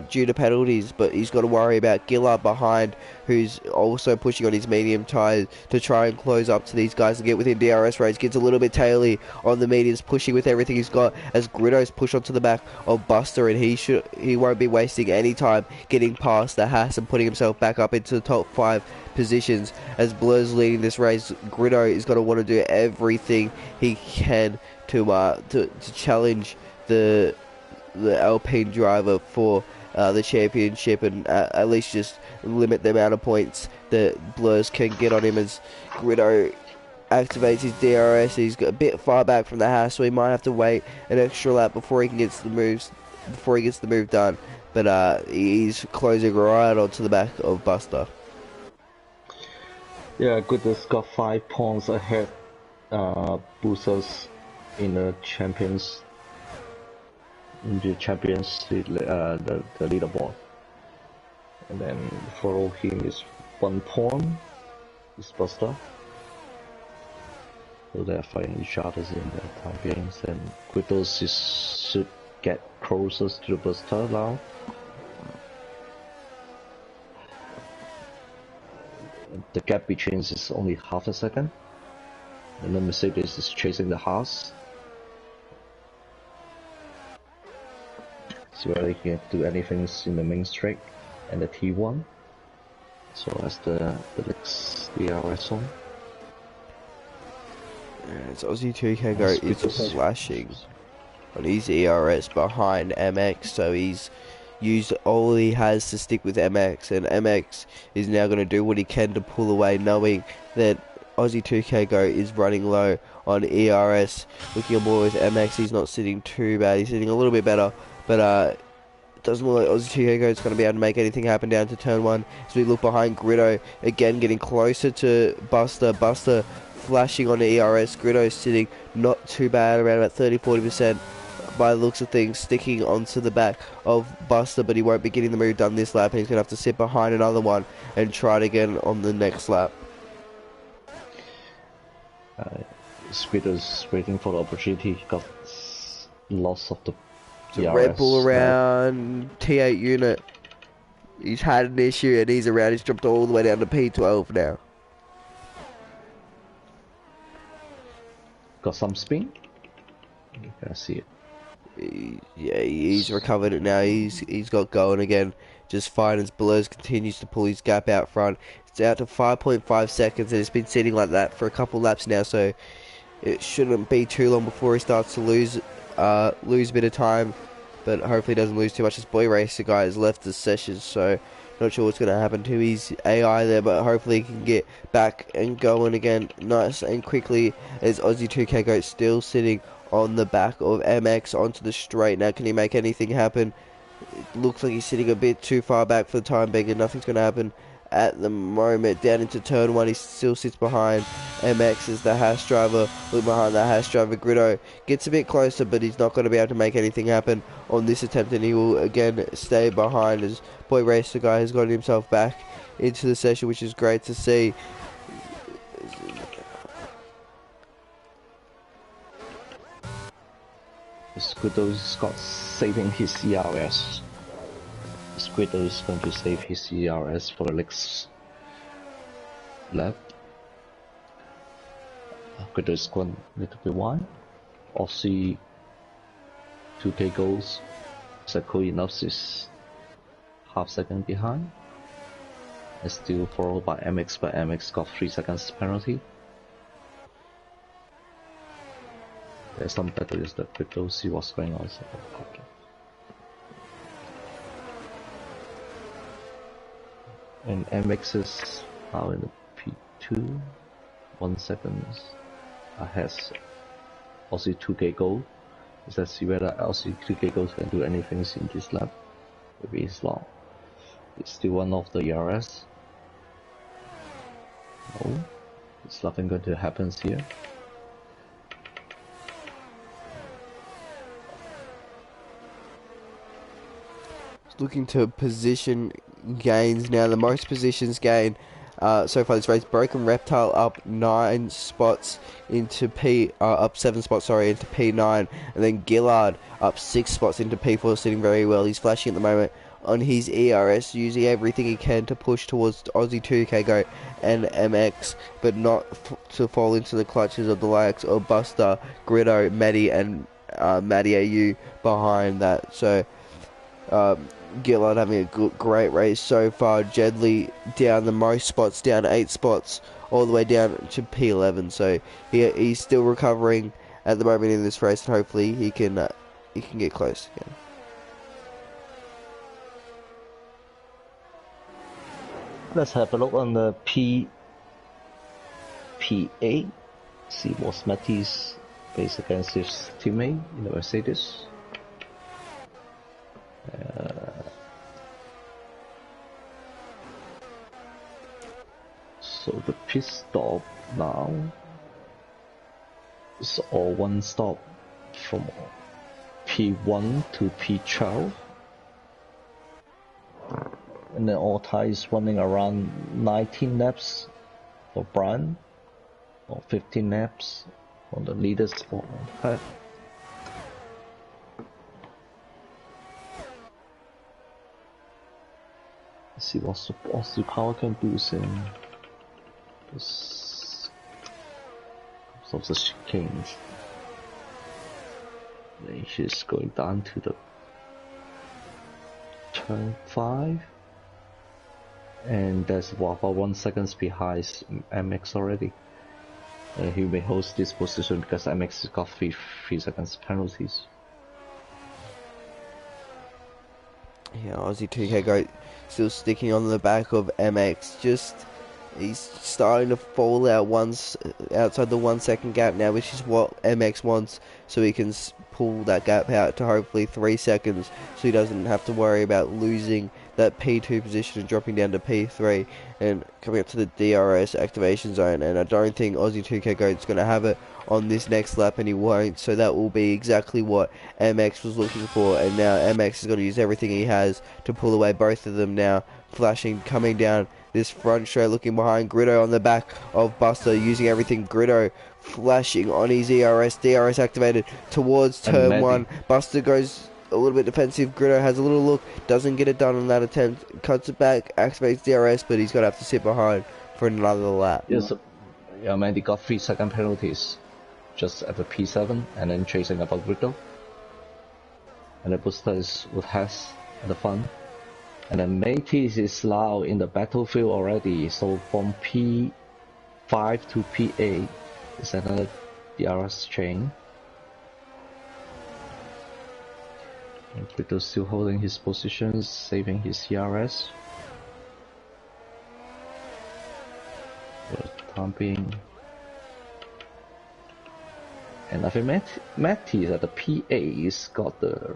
due to penalties, but he's got to worry about Gillard behind, who's also pushing on his medium tyres to try and close up to these guys and get within DRS range. Gets a little bit taily on the mediums, pushing with everything he's got as Gritto's pushed onto the back of Buster, and he won't be wasting any time getting past the Haas and putting himself back up into the top 5 positions as Blur's leading this race. Gritto is going to want to do everything he can to challenge the Alpine driver for the championship and at least just limit the amount of points that Blurs can get on him as Gritto activates his DRS. He's got a bit far back from the Haas, so he might have to wait an extra lap before he gets the move done. But he's closing right onto the back of Buster. Yeah, Gritto's got 5 points ahead. Boosters in the champions in the champions, the leaderboard. And then follow him is 1 point, is Buster. So they're fighting each other in the time games, and Kratos should get closer to the Buster now. The gap between is only half a second. And then Mercedes is chasing the Haas. See whether he can do anything in the main straight and the T1. So as the next DRS zone. It's Aussie 2K Go is flashing on his ERS behind MX, so he's used all he has to stick with MX, and MX is now going to do what he can to pull away, knowing that Aussie 2K Go is running low on ERS. Looking at more with MX, he's not sitting too bad, he's sitting a little bit better, but it doesn't look like Aussie 2K Go is going to be able to make anything happen down to turn 1. As we look behind Gritto, again getting closer to Buster. Buster flashing on the ERS. Gritto sitting not too bad, around about 30-40% by the looks of things, sticking onto the back of Buster, but he won't be getting the move done this lap, and he's going to have to sit behind another one and try it again on the next lap. Squidder's waiting for the opportunity. He got lots of the So Red Bull around T8 unit. He's had an issue and he's around. He's dropped all the way down to P12 now. Got some spin. You can see it. Yeah, he's recovered it now. He's got going again. Just fine as Blurs continues to pull his gap out front. It's out to 5.5 seconds and it's been sitting like that for a couple laps now, so it shouldn't be too long before he starts to lose a bit of time, but hopefully he doesn't lose too much. This Boy Racer guy has left the session, so not sure what's going to happen to his AI there, but hopefully he can get back and going again nice and quickly, as Aussie 2K Goat still sitting on the back of MX onto the straight. Now can he make anything happen? It looks like he's sitting a bit too far back for the time being, and nothing's going to happen at the moment. Down into turn 1, he still sits behind MX as the Haas driver. Look behind the Haas driver. Gritto gets a bit closer, but he's not going to be able to make anything happen on this attempt, and he will again stay behind as Boy Racer guy has gotten himself back into the session, which is great to see. Squiddo's got saving his ERS. Squiddo is going to save his ERS for the next lap. Squiddo is going a little bit wide. Aussie 2K goals. Sako enough is half second behind. It's still followed by MX, but MX got 3 seconds penalty. There's some battles that Crypto see what's going on. So, okay. And MX is now in the P2, 1 second ahead. Aussie 2K goal. Let's see whether Aussie 2K goals can do anything in this lap. Maybe it's long. It's still one of the ERS. No, it's nothing going to happen here. Looking to position gains now. The most positions gained so far this race. Broken Reptile up 9 spots into up 7 spots, sorry, into P9, and then Gillard up 6 spots into P4, sitting very well. He's flashing at the moment on his ERS, using everything he can to push towards Aussie 2K Go and MX, but not to fall into the clutches of the likes of Buster, Gritto, Maddie, and Maddie AU behind that. So Gillard having a great race so far. Jedley down the most spots, down 8 spots, all the way down to P11. So he's still recovering at the moment in this race, and hopefully he can get close again. Let's have a look on the P8. See what Matty's face against his teammate in the Mercedes. So the pit stop now is all one stop from P1 to P12. And then all ties running around 19 laps for Brian, or 15 laps on the leaders for her. Let's see what Aussie Power can do in this of the chicanes. Then she's going down to the turn 5. And that's about 1 second behind MX already. He may host this position because MX has got 3 seconds penalties. Yeah, Aussie 2K Goat still sticking on the back of MX. He's starting to fall out outside the 1 second gap now, which is what MX wants, so he can pull that gap out to hopefully 3 seconds, so he doesn't have to worry about losing that P2 position and dropping down to P3 and coming up to the DRS activation zone. And I don't think Aussie 2K Goat's going to have it on this next lap, and he won't, so that will be exactly what MX was looking for. And now MX has got to use everything he has to pull away both of them now. Flashing, coming down this front straight, looking behind. Gritto on the back of Buster, using everything. Gritto flashing on his DRS activated towards turn 1. Buster goes a little bit defensive. Gritto has a little look, doesn't get it done on that attempt, cuts it back, activates DRS, but he's going to have to sit behind for another lap. Yes, yeah, man, they got 3 second penalties just at the P7 and then chasing about Gritto. And the Buster is with Hess at the front. And then Métis is now in the battlefield already, so from P5 to P8 is another DRS chain. And Gritto's still holding his positions, saving his CRS. For the time being. And I think Métis at the P8 has got the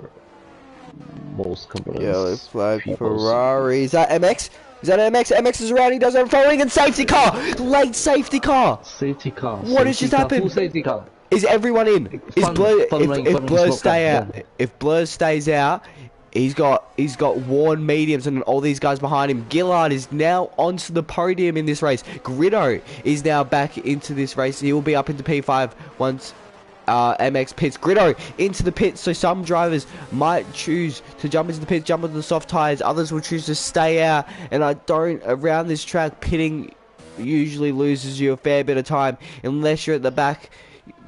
most comfortable. Yellow flag Ferrari. Is that MX? Is that MX? MX is around, he does it following, and safety car! Late safety car! Safety car. What has just happened? Full safety car. Is everyone in? If Blur stay out, if Blur stays out, he's got Warren mediums and all these guys behind him. Gillard is now onto the podium in this race. Gritto is now back into this race. He will be up into P5 once MX pits. Gritto into the pits, so some drivers might choose to jump into the pits, jump into the soft tyres. Others will choose to stay out. And around this track, pitting usually loses you a fair bit of time. Unless you're at the back,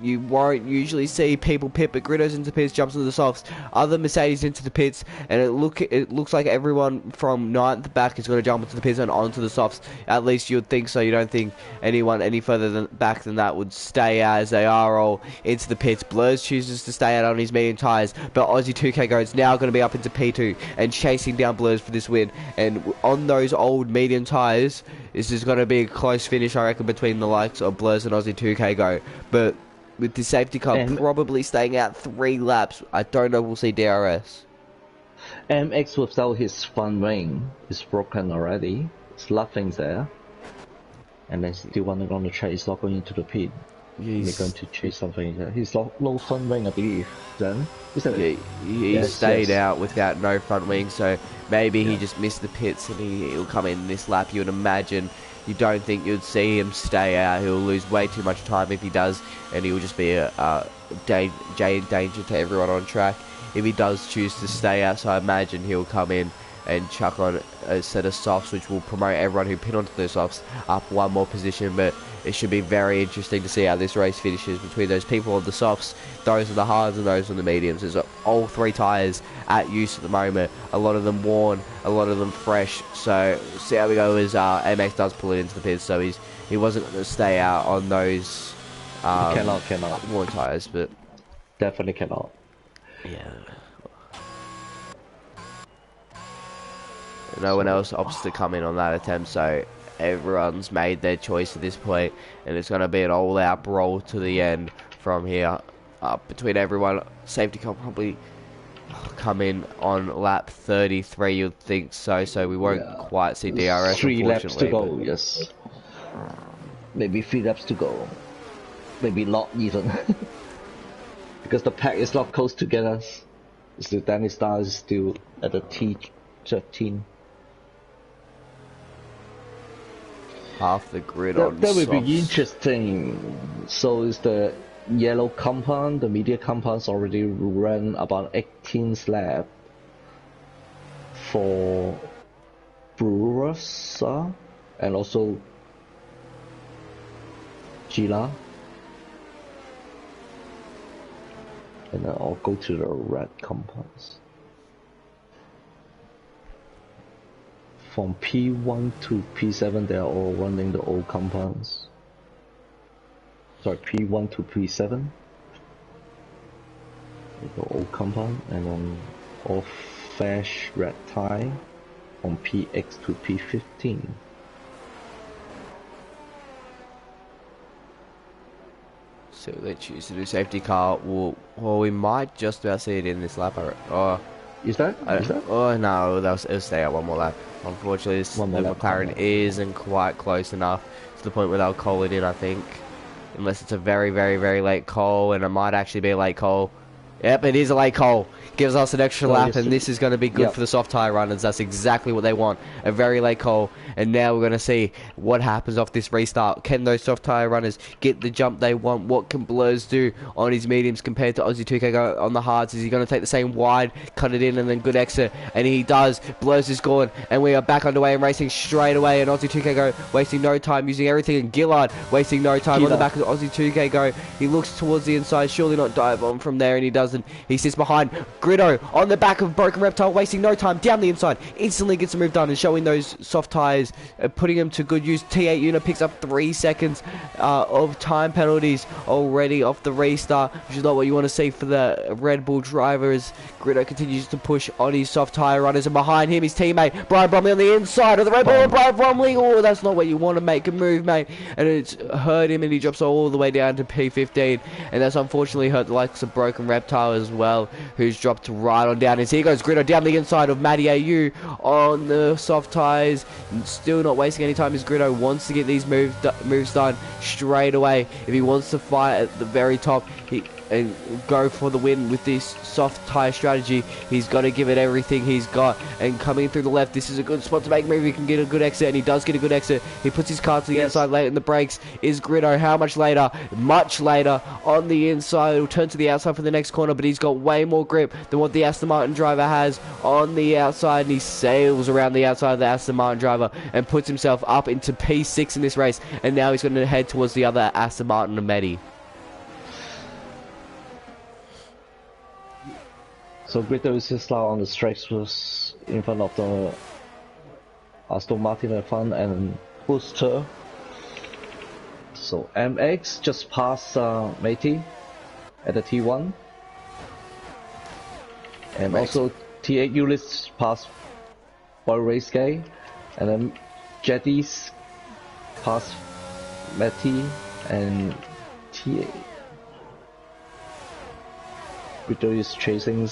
you won't usually see people pit, but Gritto's into the pits, jumps into the softs, other Mercedes into the pits, and it looks like everyone from 9th back is going to jump into the pits and onto the softs. At least you'd think so. You don't think anyone any further back than that would stay out, as they are all into the pits. Blurs chooses to stay out on his medium tyres, but Aussie 2K Goat's now going to be up into P2 and chasing down Blurs for this win. And on those old medium tyres, this is going to be a close finish, I reckon, between the likes of Blurs and Aussie 2K Goat. But with the safety car probably staying out 3 laps, I don't know if we'll see DRS. MX without his front wing is broken already. It's nothing there. And then still running on the track. He's not going into the pit. They're going to chase something there. He's no front wing, I believe. Then he stayed out without no front wing, so maybe he just missed the pits and he'll come in this lap. You would imagine. You don't think you'd see him stay out. He'll lose way too much time if he does, and he'll just be a danger to everyone on track if he does choose to stay out. So I imagine he'll come in and chuck on a set of softs, which will promote everyone who pin onto those softs up 1 more position. But it should be very interesting to see how this race finishes between those people on the softs, those on the hards, and those on the mediums. There's all 3 tyres at use at the moment. A lot of them worn, a lot of them fresh. So see how we go as MX does pull it into the pits. So he wasn't going to stay out on those cannot worn tyres, but definitely cannot. Yeah. No one else opts to come in on that attempt, so everyone's made their choice at this point, and it's going to be an all-out brawl to the end from here. Between everyone, safety car probably come in on lap 33, you'd think so we won't quite see DRS. 3 laps to go, yes. Maybe 3 laps to go. Maybe not even. Because the pack is not close together. Still, Danny Star is still at the T13. Half the grid That on will be softs. interesting. So is the yellow compound, the media compounds already ran about 18 lap for Brewers and also Gila. And then I'll go to the red compounds. From P1 to P7, they are all running the old compounds. Sorry, P1 to P7. The old compound, and then all fresh red tie from PX to P15. So they choose to do safety car. Well, we might just about see it in this lap. Oh, Is that? oh no, it'll stay out one more lap. Unfortunately, the McLaren isn't quite close enough to the point where they'll call it in, I think. Unless it's a very, very, very late call, and it might actually be a late call. Yep, it is a late call. Gives us an extra lap, and this is going to be good for the soft tyre runners. That's exactly what they want. A very late call. And now we're going to see what happens off this restart. Can those soft tyre runners get the jump they want? What can Blurs do on his mediums compared to Aussie 2K go on the hards? Is he going to take the same wide, cut it in, and then good exit? And he does. Blurs is gone, and we are back underway and racing straight away. And Aussie 2K go wasting no time, using everything. And Gillard wasting no time on the back of Aussie 2K go. He looks towards the inside, surely not dive on from there, and he doesn't. He sits behind Gritto on the back of Broken Reptile, wasting no time down the inside. Instantly gets a move done and showing those soft tyres, putting him to good use. T8 unit picks up 3 seconds of time penalties already off the restart, which is not what you want to see for the Red Bull drivers. Gritto continues to push on his soft tyre runners, and behind him his teammate Brian Bromley on the inside of the Red Bull. Brian Bromley, oh, that's not what you want to make a move, mate. And it's hurt him, and he drops all the way down to P15, and that's unfortunately hurt the likes of Broken Reptile as well, who's dropped right on down. As here goes Gritto down the inside of Matty AU on the soft tyres, still not wasting any time as Gritto wants to get these moves done straight away. If he wants to fight at the very top and go for the win with this soft tyre strategy, he's got to give it everything he's got. And coming through the left, this is a good spot to make a move. He can get a good exit, and he does get a good exit. He puts his car to the inside late in the brakes. Is Gritto how much later? Much later on the inside. He'll turn to the outside for the next corner, but he's got way more grip than what the Aston Martin driver has on the outside, and he sails around the outside of the Aston Martin driver and puts himself up into P6 in this race. And now he's going to head towards the other Aston Martin and Medi. So Gritto is just now on the strikes was in front of the Aston Martin F1 and Booster. So MX just passed Matey at the T1, and also T8 units passed Boy Race Gay, and then Jetties passed Matty and T8. Gritto is chasing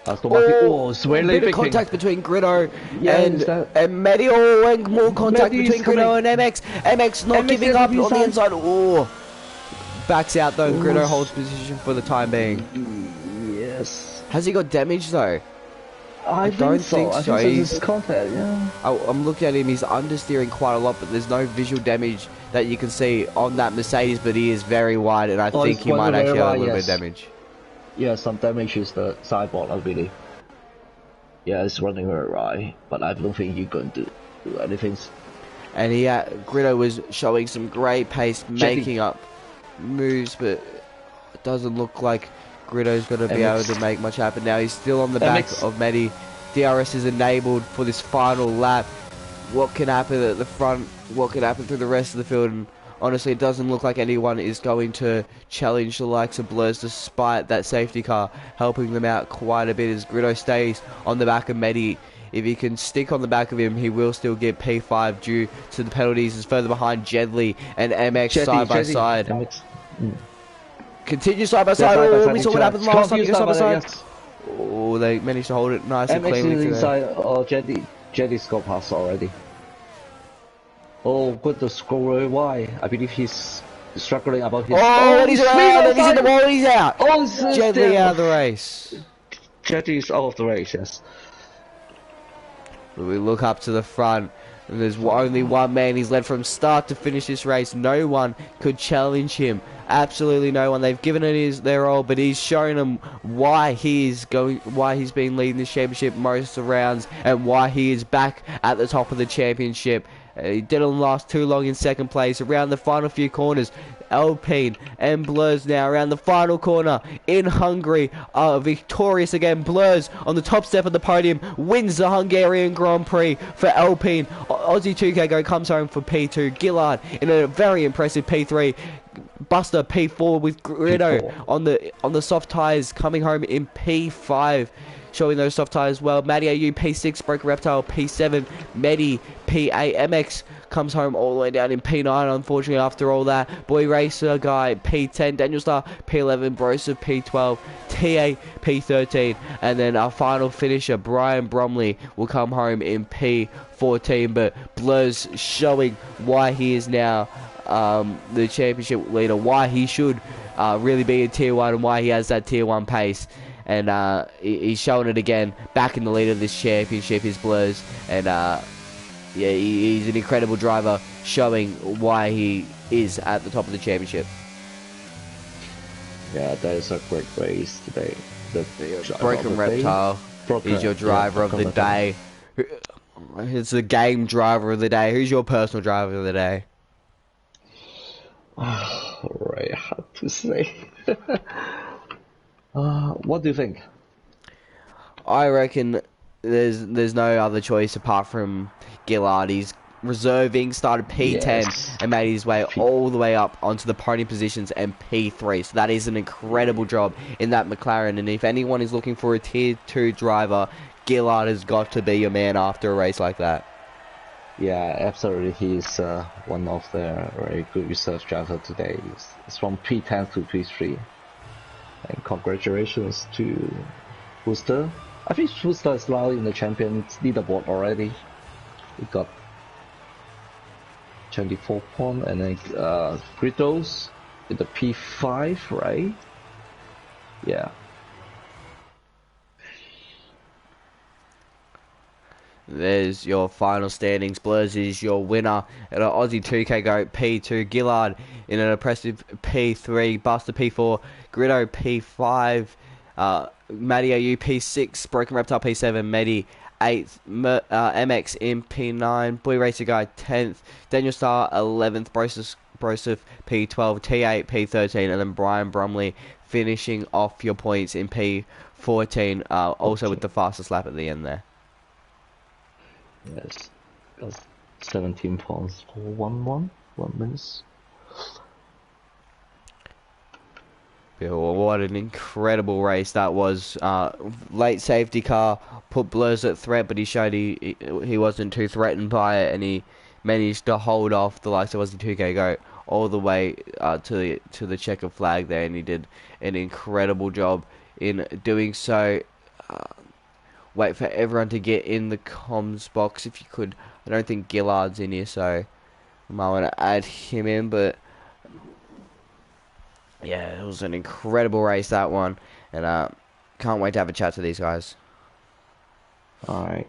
Aston Martin. Oh, it's really bit of contact between Gritto and Medi. Oh, and more contact between Gritto and MX. MX not giving up on the inside. Oh, backs out though. Gritto holds position for the time being. Yes. Has he got damage though? I don't think so. He's contact, yeah. I'm looking at him. He's understeering quite a lot, but there's no visual damage that you can see on that Mercedes. But he is very wide, and I think he might actually have a little bit of damage. Yeah, some damage is the sideboard, I believe. Yeah, it's running very right, but I don't think you're going to do anything. And Gritto was showing some great pace, making up moves, but it doesn't look like Gritto's going to be able to make much happen now. He's still on the back of Medi. DRS is enabled for this final lap. What can happen at the front? What can happen through the rest of the field? And honestly, it doesn't look like anyone is going to challenge the likes of Blurs, despite that safety car helping them out quite a bit as Gritto stays on the back of Medi. If he can stick on the back of him, he will still get P5 due to the penalties. Is further behind Jedley and MX side by side. Continue side by side. Oh, we saw what happened last time. Side by side. Oh, they managed to hold it nice and cleanly. MX is inside. Oh, Jeddy's got past already. Oh, good, the score very wide. I believe he's struggling about his. Oh, and Oh, he's spin around, and he's in the outside! wall, and he's out. Oh, it's Gently damn. out of the race. Jetty is out of the race, yes. We look up to the front, and there's only one man. He's led from start to finish this race. No one could challenge him. Absolutely no one. They've given it their all, but he's shown them why he's been leading this championship most of the rounds, and why he is back at the top of the championship. He didn't last too long in second place. Around the final few corners, Alpine and Blurs now around the final corner in Hungary are victorious again. Blurs on the top step of the podium wins the Hungarian Grand Prix for Alpine. Aussie 2K Go comes home for P2. Gillard in a very impressive P3. Buster P4 with Gritto P4. on the soft tyres coming home in P5. Showing those soft tyres well. Matty AU P6, Broken Reptile P7, Medi P8, MX comes home all the way down in P9, unfortunately, after all that. Boy Racer Guy P10, Daniel Star P11, Broseph P12, TA P13, and then our final finisher, Brian Bromley, will come home in P14, but Blur's showing why he is now the championship leader, why he should really be in Tier 1 and why he has that Tier 1 pace. And he's showing it again, back in the lead of this championship, his Blurs. And yeah, he's an incredible driver, showing why he is at the top of the championship. Yeah, that is a great race today. The Broken Reptile is your driver of the day. It's the game driver of the day. Who's your personal driver of the day? Alright, hard to say. What do you think? I reckon there's no other choice apart from Gillard. He's reserving, started P10 Yes. and made his way all the way up onto the podium positions and P3. So that is an incredible job in that McLaren. And if anyone is looking for a Tier 2 driver, Gillard has got to be your man after a race like that. Yeah, absolutely. He's one of the very good reserve drivers today. It's from P10 to P3. And congratulations to Booster. I think Booster is now in the champions leaderboard already. He got 24 points, and then Gritos in the P5, right? Yeah. There's your final standings. Blurs is your winner at an Aussie 2K Go P2. Gillard in an impressive P3. Buster P4. Gritto P5. Matty AU P6. Broken Reptile P7. Medi 8th. MX in P9. Boy Racer Guy 10th. Daniel Star 11th. Broseph P12. T8 P13. And then Brian Bromley finishing off your points in P14. Also with the fastest lap at the end there. Yes. Got 17 points for 1 minute. What an incredible race that was. Late safety car put Blurs at threat, but he showed he wasn't too threatened by it, and he managed to hold off the likes of Aussie 2K Go all the way to the checker flag there, and he did an incredible job in doing so. Wait for everyone to get in the comms box if you could. I don't think Gillard's in here, so I might want to add him in, but yeah, it was an incredible race, that one, and can't wait to have a chat to these guys. Alright.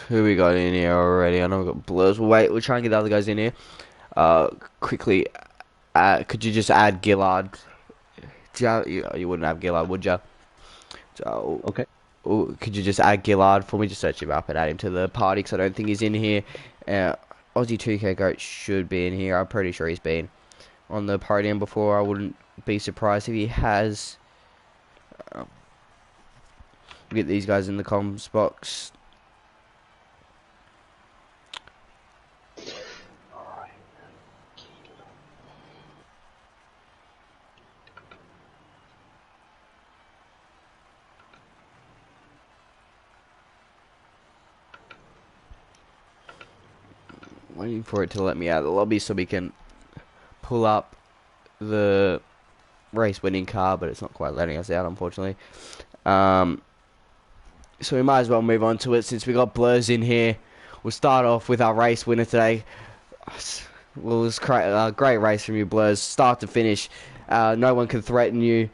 Who we got in here already? I know we got Blurs. We'll try and get the other guys in here. Quickly, could you just add Gillard? You wouldn't have Gillard, would you? So, Okay. could you just add Gillard for me? Just search him up and add him to the party, because I don't think he's in here. Aussie 2K Goat should be in here. I'm pretty sure he's been on the podium before. I wouldn't be surprised if he has. Get these guys in the comms box. waiting for it to let me out of the lobby so we can pull up the race winning car, but it's not quite letting us out, unfortunately. Um, so we might as well move on to it since we got Blurs in here. We'll start off with our race winner today. Well, it was a great race from you, Blurs, start to finish. No one could threaten you.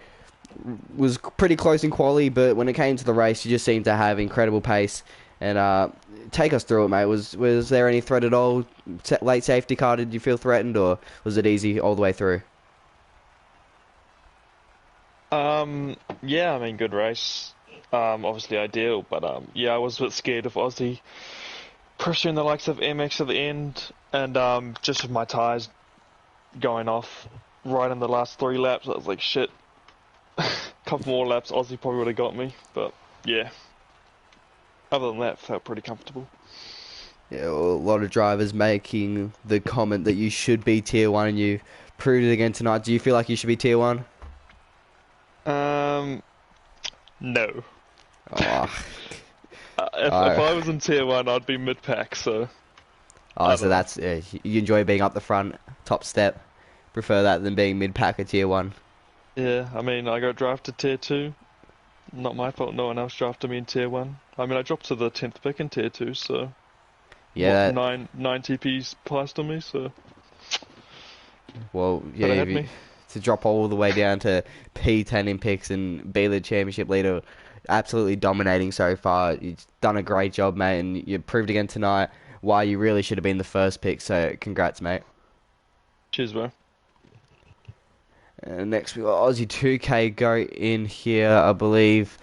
Was pretty close in quali, but when it came to the race, you just seemed to have incredible pace. And take us through it, mate. Was there any threat at all? Late safety car, did you feel threatened, or was it easy all the way through? Yeah, I mean, good race. Obviously ideal, but yeah, I was a bit scared of Aussie pressuring the likes of MX at the end, and just with my tyres going off right in the last 3 laps, I was like, shit. Couple more laps, Aussie probably would have got me, but yeah. Other than that, felt pretty comfortable. Yeah, well, a lot of drivers making the comment that you should be tier one, and you proved it again tonight. Do you feel like you should be tier one? Um, no. Oh, If oh, I was in tier one, I'd be mid pack. So oh, I so don't know. that's you enjoy being up the front, top step. Prefer that than being mid pack or tier one. Yeah, I mean, I got drafted tier two. Not my fault. No one else drafted me in tier one. I mean, I dropped to the 10th pick in tier two, so what Yeah, nine TPs passed on me, so well, yeah, could have had me. to drop all the way down to P10 in picks and be the championship leader, absolutely dominating so far. You've done a great job, mate, and you proved again tonight why you really should have been the first pick. So, congrats, mate. Cheers, bro. Next, we got Aussie 2K go in here, I believe.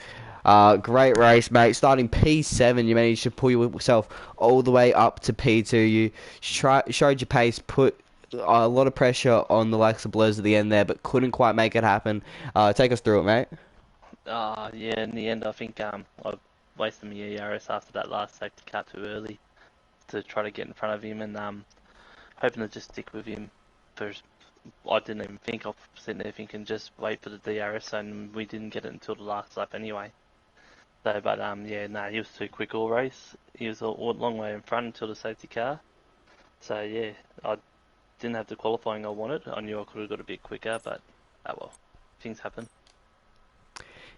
Great race, mate. Starting P7, you managed to pull yourself all the way up to P2. You showed your pace, put a lot of pressure on the likes of Blurs at the end there, but couldn't quite make it happen. Take us through it, mate. Yeah, in the end, I think I wasted my ERS after that last safety car too early to try to get in front of him, and hoping to just stick with him for. I didn't even think of sitting there thinking just wait for the DRS, and we didn't get it until the last lap anyway. So, but yeah, no, he was too quick all race. He was a long way in front until the safety car. So yeah, I didn't have the qualifying I wanted. I knew I could have got a bit quicker, but oh well, things happen.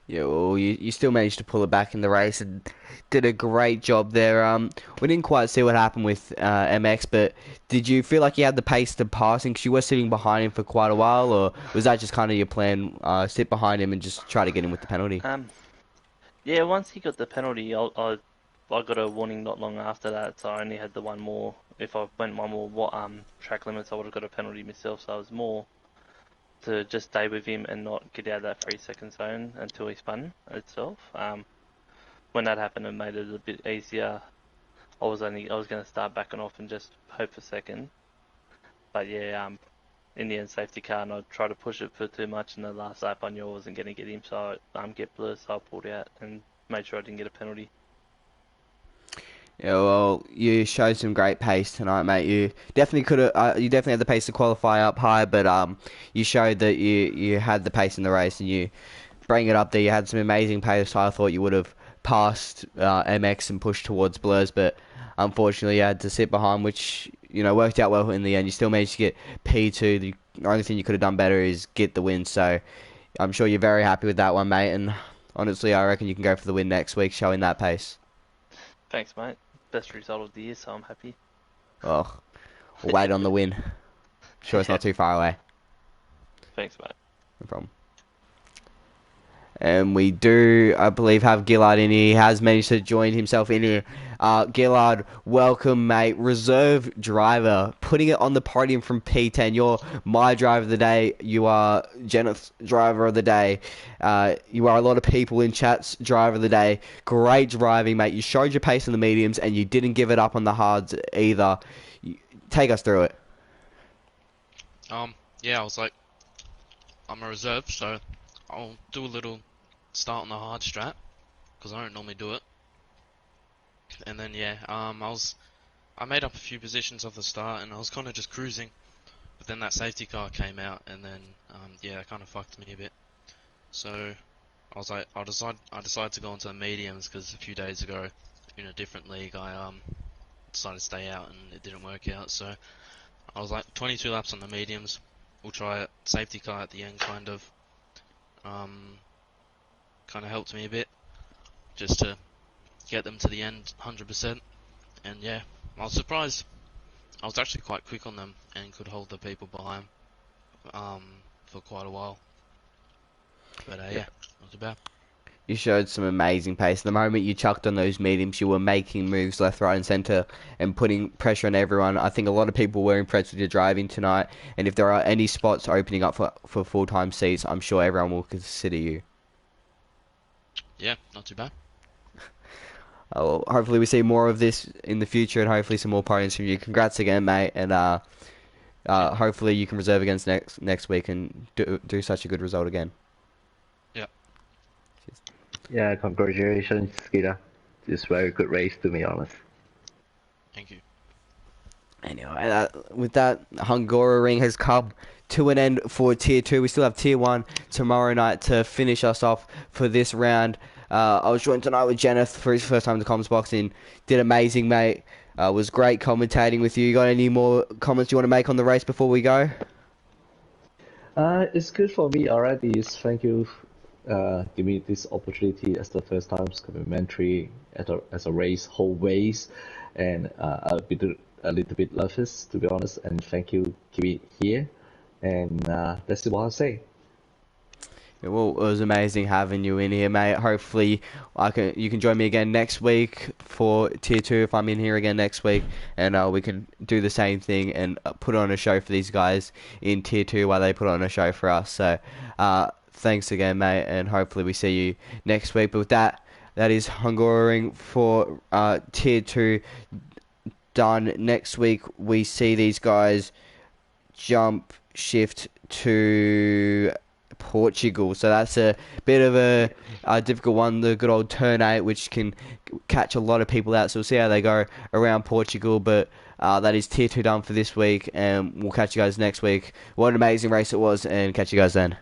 Yeah, well, you still managed to pull it back in the race and did a great job there. We didn't quite see what happened with MX, but did you feel like you had the pace to pass him? Because you were sitting behind him for quite a while, or was that just kind of your plan, sit behind him and just try to get him with the penalty? Yeah, once he got the penalty, I got a warning not long after that, so I only had the one more. If I went one more track limits, I would have got a penalty myself. So I was more to just stay with him and not get out of that 3 second zone until he spun itself. When that happened, it made it a bit easier. I was going to start backing off and just hope for second, but yeah, in the end, safety car, and I tried to push it for too much in the last lap. I knew I wasn't going to get him, so I get blue, so I pulled out and made sure I didn't get a penalty. Yeah, well, you showed some great pace tonight, mate. You definitely could have. You definitely had the pace to qualify up high, but you showed that you had the pace in the race, and you bring it up there. You had some amazing pace. I thought you would have passed MX and pushed towards Blurs, but unfortunately, you had to sit behind, which worked out well in the end. You still managed to get P2. The only thing you could have done better is get the win. So I'm sure you're very happy with that one, mate. And honestly, I reckon you can go for the win next week, showing that pace. Thanks, mate. Best result of the year, so I'm happy. Oh, we'll wait on the win. Sure, it's not too far away. Thanks, mate. No problem. And we do, I believe, have Gillard in here. He has managed to join himself in here. Gillard, welcome, mate. Reserve driver, putting it on the podium from P10. You're my driver of the day. You are Jeneth's driver of the day. You are a lot of people in chat's driver of the day. Great driving, mate. You showed your pace in the mediums, and you didn't give it up on the hards either. Take us through it. Yeah, I was like, I'm a reserve, so I'll do a little start on the hard strat, because I don't normally do it. And then yeah, I made up a few positions off the start, and I was kind of just cruising. But then that safety car came out, and then yeah, it kind of fucked me a bit. So I was like, I decided to go into the mediums because a few days ago, in a different league, I decided to stay out and it didn't work out. So I was like 22 laps on the mediums. We'll try it. Safety car at the end kind of helped me a bit just to get them to the end 100%. And yeah, I was surprised. I was actually quite quick on them and could hold the people behind for quite a while. But yeah, not too bad. You showed some amazing pace. The moment you chucked on those mediums, you were making moves left, right, and centre and putting pressure on everyone. I think a lot of people were impressed with your driving tonight. And if there are any spots opening up for full-time seats, I'm sure everyone will consider you. Yeah, not too bad. Well, hopefully we see more of this in the future, and hopefully some more podiums from you. Congrats again, mate, and hopefully you can reserve against next week and do such a good result again. Yeah. Yeah, congratulations, Skeeter. It's a very good race, to be honest. Thank you. Anyway, with that, Hungary has come to an end for Tier 2. We still have Tier 1 tomorrow night to finish us off for this round. I was joined tonight with Jenneth for his first time in the comments box and did amazing, mate. Was great commentating with you. You got any more comments you want to make on the race before we go? It's good for me already. Thank you, give me this opportunity as the first time complimentary as a race, whole race, and I'll be a little bit nervous, to be honest. And thank you, keep it here, and that's what I'll say. Yeah, well, it was amazing having you in here, mate. Hopefully, you can join me again next week for Tier 2 if I'm in here again next week, and we can do the same thing and put on a show for these guys in Tier 2 while they put on a show for us. So, thanks again, mate, and hopefully we see you next week. But with that, that is Hungary for Tier 2 done. Next week, we see these guys jump shift to Portugal, so that's a bit of a difficult one, the good old turn 8, which can catch a lot of people out, so we'll see how they go around Portugal. But that is Tier 2 done for this week, and we'll catch you guys next week. What an amazing race it was, and catch you guys then.